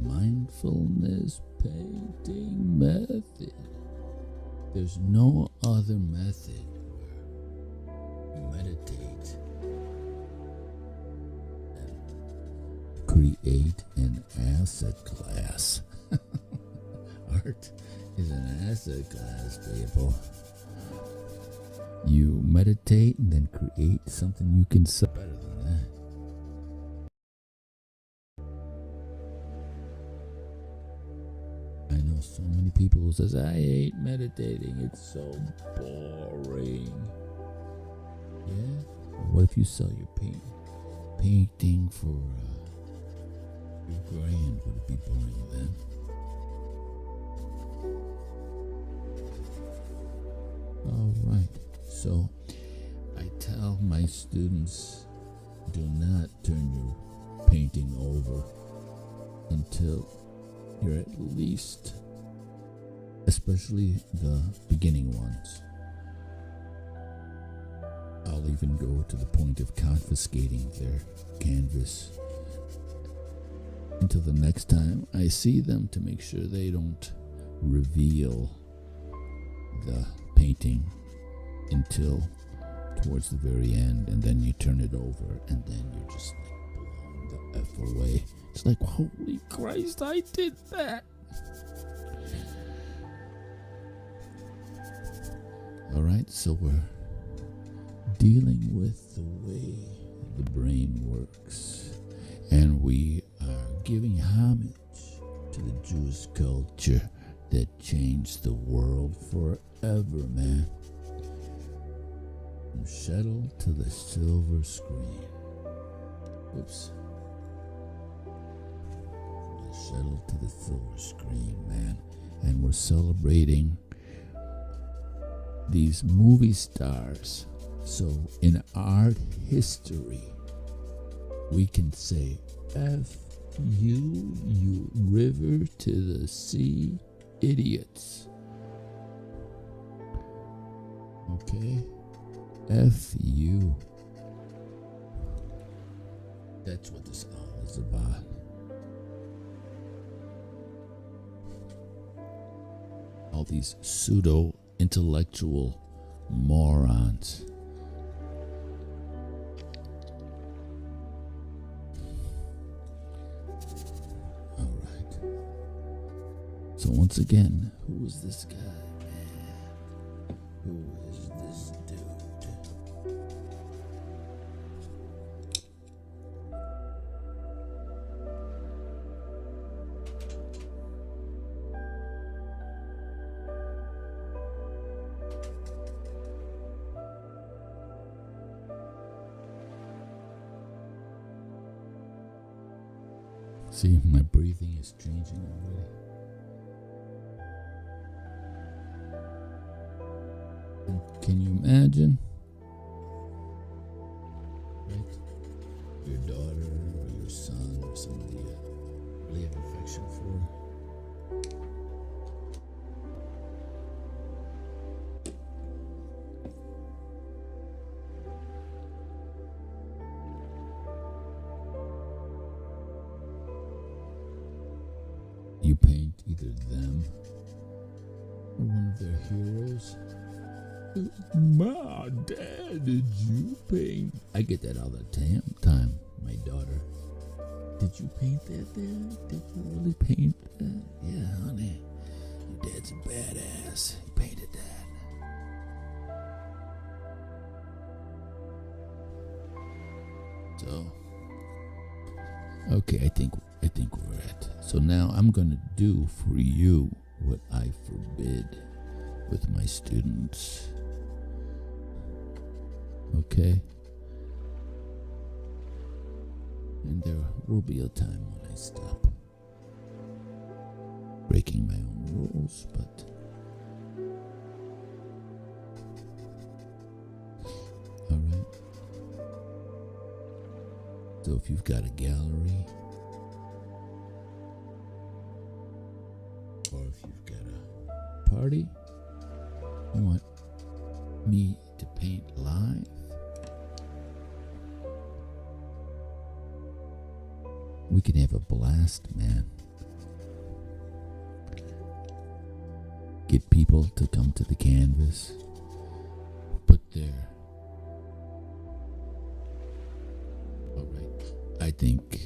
mindfulness painting method. There's no other method where you meditate and create an asset class. Art is an asset class, people. You meditate and then create something you can sell. Better than that. I know so many people who says, I hate meditating. It's so boring. Yeah? What if you sell your painting for $2,000? Would it be boring then? All right. So I tell my students, do not turn your painting over until you're at least, especially the beginning ones. I'll even go to the point of confiscating their canvas until the next time I see them, to make sure they don't reveal the painting until towards the very end, and then you turn it over, and then you're just like blown the F away. It's like, holy Christ, I did that. Alright, so we're dealing with the way the brain works, and we are giving homage to the Jewish culture that changed the world forever, man. From Shtetl to the silver screen. Oops. From the Shtetl to the silver screen, man. And we're celebrating these movie stars. So in art history, we can say, F you river to the sea idiots. Okay? F you. That's what this all is about. All these pseudo-intellectual morons. All right. So once again, who is this guy, man? Who is this dude? See, my breathing is changing already. And can you imagine? Right? Your daughter or your son or somebody you really have affection for. You paint either them or one of their heroes. Ma, Dad, did you paint? I get that all the time, my daughter. Did you paint that, Dad? Did you really paint that? Yeah, honey. Your dad's a badass. He painted that. So, okay, I think we're at. So now I'm gonna do for you what I forbid with my students. Okay? And there will be a time when I stop breaking my own rules, but alright. So if you've got a gallery, or if you've got a party, you want me to paint live, we can have a blast, man. Get people to come to the canvas, put their... Alright, I think...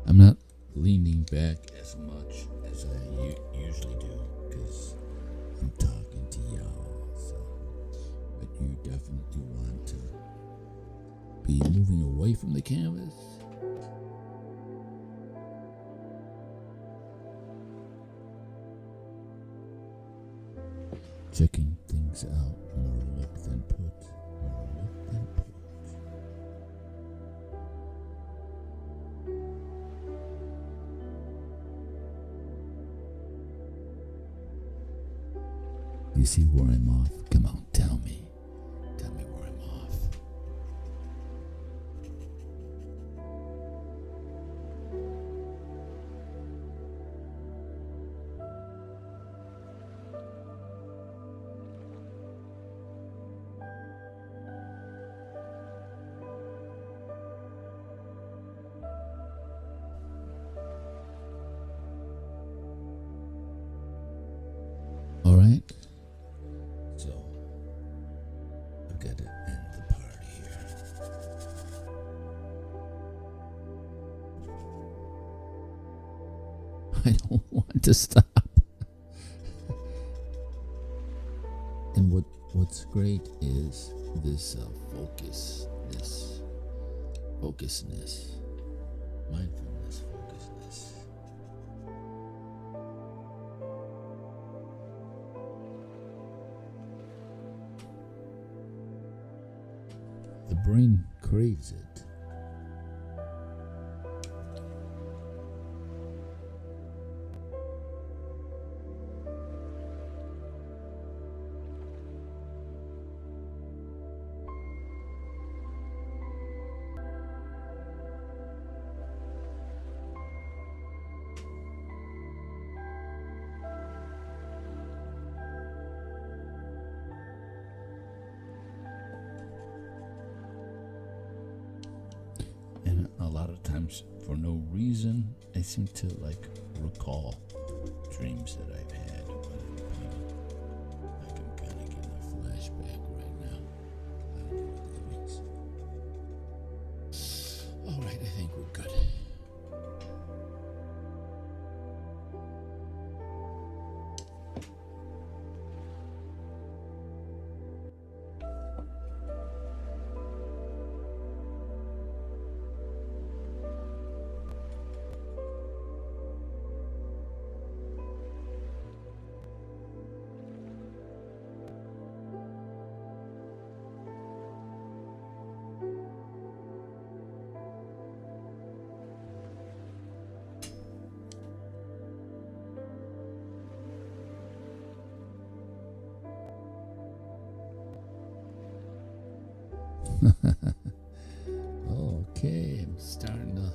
I'm not leaning back as much as I usually do because I'm talking to y'all. So, but you definitely want to be moving away from the canvas. Checking things out, more look than put, more look than put. You see where I'm off? Come on, tell me. Tell me where I'm off. All right. So, I've got to end the party here. I don't want to stop. And what's great is this focusness, mindfulness, focusness. The brain craves it. And a lot of times, for no reason, I seem to recall dreams that I've had when I'm painting. Like I'm kind of getting a flashback right now. I don't know what that means. All right, I think we're good. Okay, I'm starting to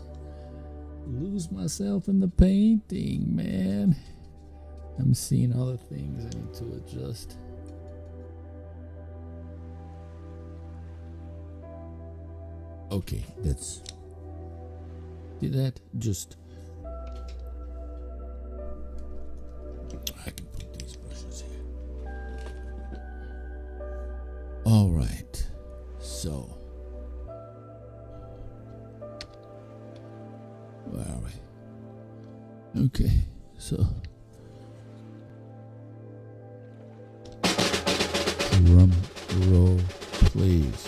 lose myself in the painting, man. I'm seeing other things I need to adjust. Okay, that's... See that? Just... I can put these brushes here. Alright, so... Where are we? Okay, so... Drum roll, please.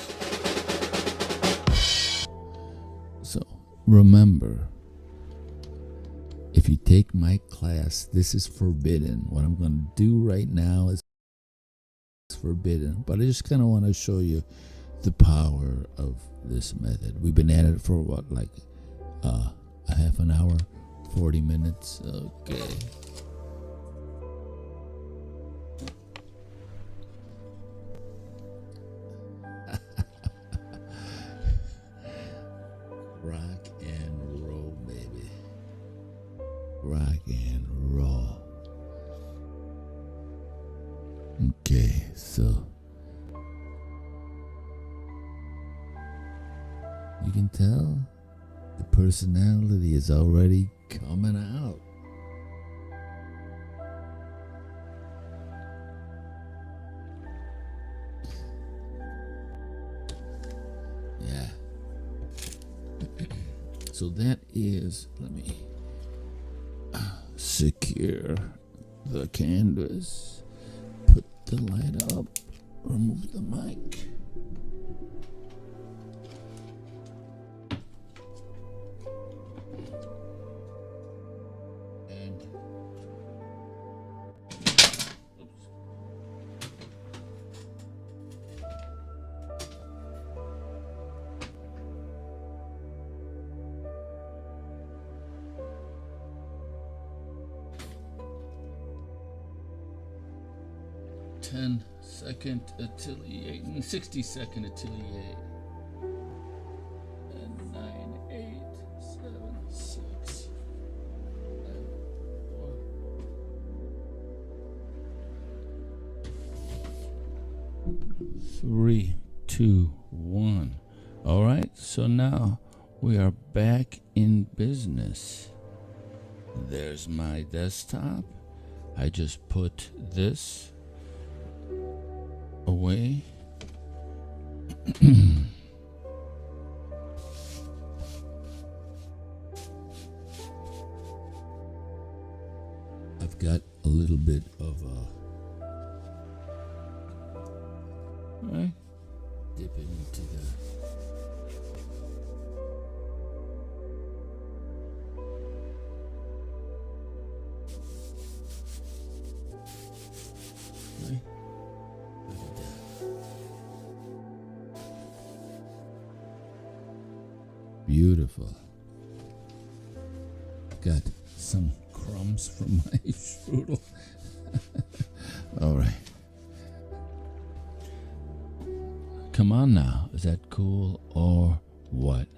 So, remember, if you take my class, this is forbidden. What I'm going to do right now is forbidden, but I just kind of want to show you the power of this method. We've been at it for what, like a half an hour, 40 minutes. Okay. Rock and roll, baby. Rock and roll. Okay, so you can tell the personality is already coming out. Yeah. So that is, let me secure the canvas, put the light up, remove the mic. And oops. 10-second atelier, 60-second atelier, and 9, 8, 7, 6, and 4, 3, 2, 1. All right, so now we are back in business. There's my desktop. I just put this away. I've got a little bit of right, dip it into the right. Beautiful. Got some crumbs from my strudel. All right. Come on now. Is that cool or what?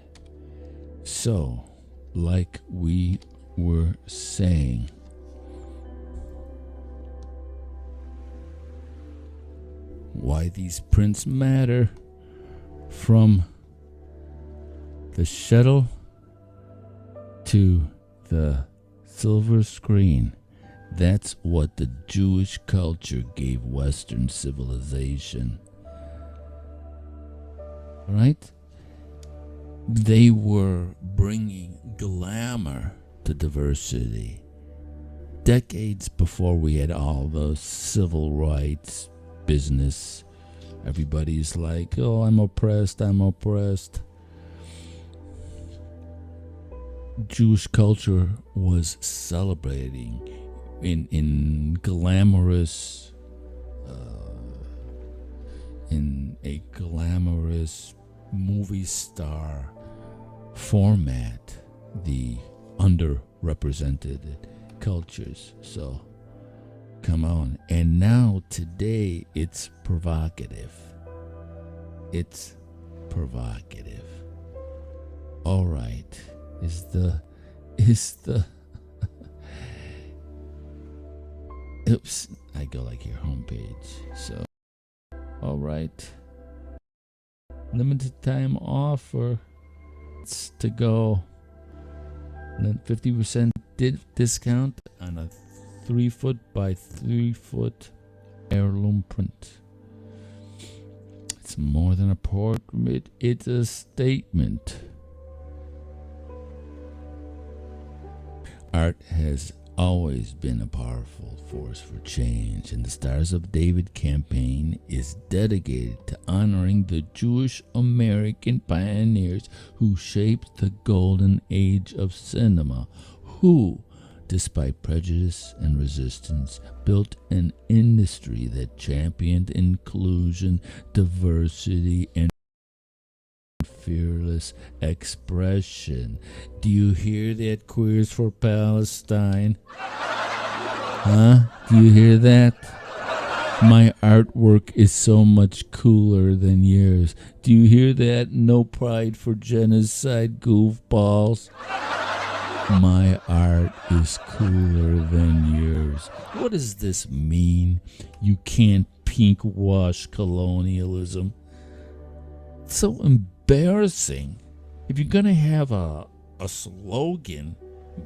So, like we were saying, why these prints matter, from the Shtetl to the silver screen. That's what the Jewish culture gave Western civilization. Right? They were bringing glamour to diversity. Decades before we had all those civil rights business, everybody's like, oh, I'm oppressed. Jewish culture was celebrating in glamorous, in a glamorous movie star format, the underrepresented cultures. So come on. And now today it's provocative. It's provocative. All right, is the oops, I go like your homepage. So, all right, limited time offer. It's to go. And then 50% discount on a 3-foot by 3-foot heirloom print. It's more than a portrait, it's a statement. Art has always been a powerful force for change, and the Stars of David campaign is dedicated to honoring the Jewish American pioneers who shaped the golden age of cinema, who, despite prejudice and resistance, built an industry that championed inclusion, diversity, and fearless expression. Do you hear that, Queers for Palestine? Huh? Do you hear that? My artwork is so much cooler than yours. Do you hear that? No pride for genocide, goofballs. My art is cooler than yours. What does this mean? You can't pink wash colonialism. It's so embarrassing. If you're gonna have a slogan,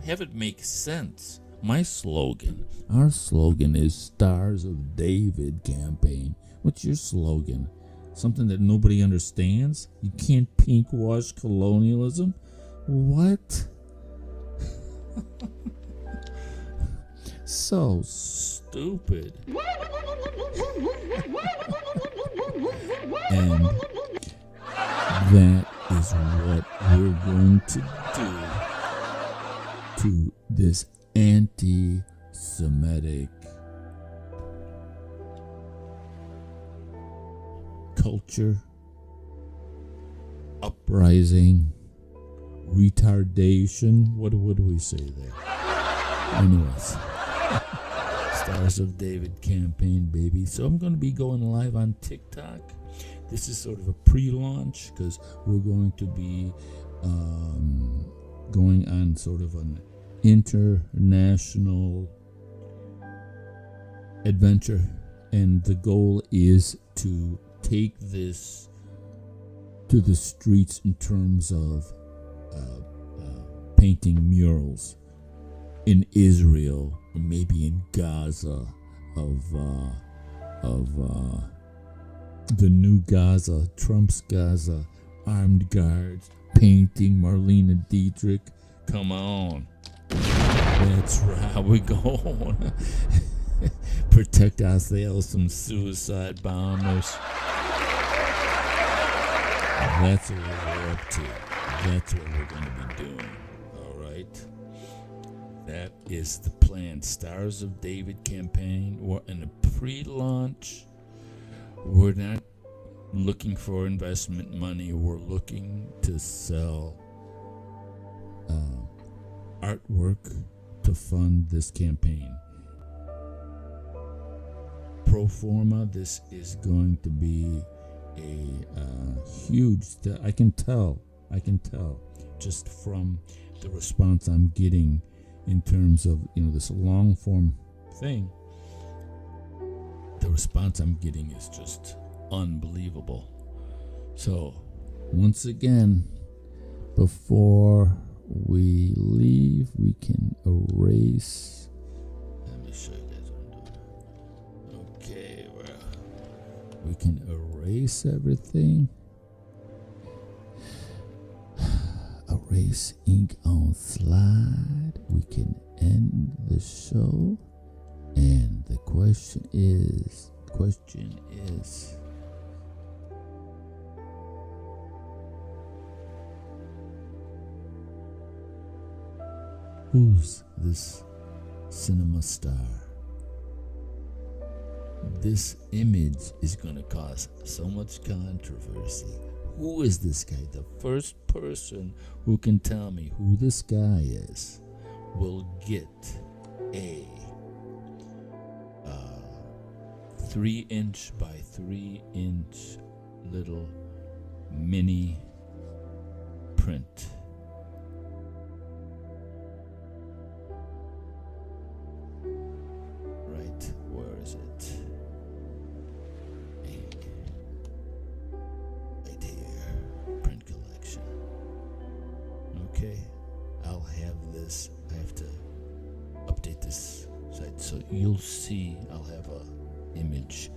have it make sense. My slogan, our slogan is Stars of David campaign. What's your slogan? Something that nobody understands? You can't pink wash colonialism? What? So stupid. And that is what we're going to do to this anti-Semitic culture, uprising, retardation. What do we say there? Anyways, Stars of David campaign, baby. So I'm going to be going live on TikTok. This is sort of a pre-launch because we're going to be going on sort of an international adventure, and the goal is to take this to the streets in terms of painting murals in Israel, or maybe in Gaza, of the new Gaza, Trump's Gaza, armed guards painting Marlene Dietrich. Come on. That's how we go. Protect ourselves from suicide bombers. That's what we're up to. That's what we're going to be doing. All right. That is the plan. Stars of David campaign. We're in a pre-launch. We're not looking for investment money. We're looking to sell artwork to fund this campaign. Pro forma, this is going to be a huge step. I can tell just from the response I'm getting in terms of, this long form thing. The response I'm getting is just unbelievable. So, once again, before we leave, we can erase. Let me show you guys what I'm doing. Okay, well, we can erase everything. Erase ink on slide. We can end the show. And the question is, who's this cinema star? This image is going to cause so much controversy. Who is this guy? The first person who can tell me who this guy is will get a 3-inch by 3-inch little mini print. Right, where is it? Right here, print collection. Okay, I'll have this. I have to update this site, so you'll see. I'll have a image,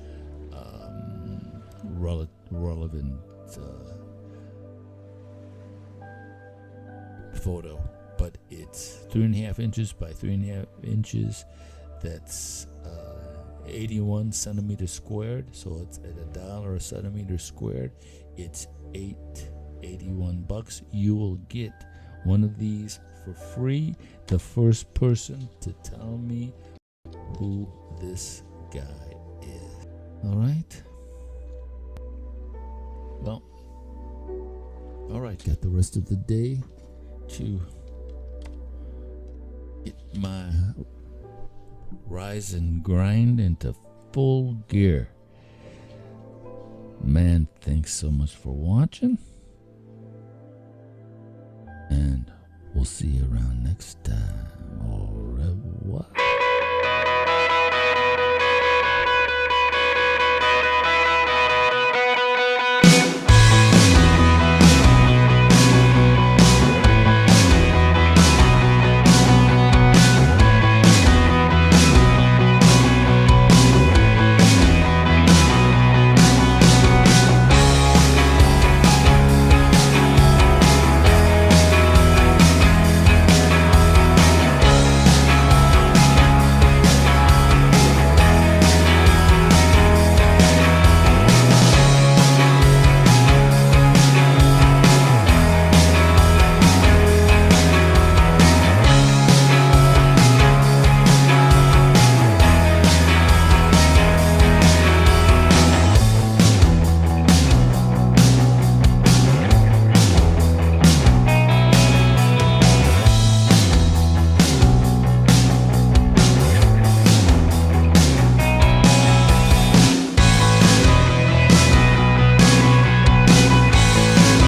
relevant photo, but it's 3.5 inches by 3.5 inches. That's 81 centimeters squared. So it's at $1 a centimeter squared. It's $81. You will get one of these for free. The first person to tell me who this guy is. All right. Well, all right. Got the rest of the day to get my rise and grind into full gear. Man, thanks so much for watching. And we'll see you around next time. Au revoir.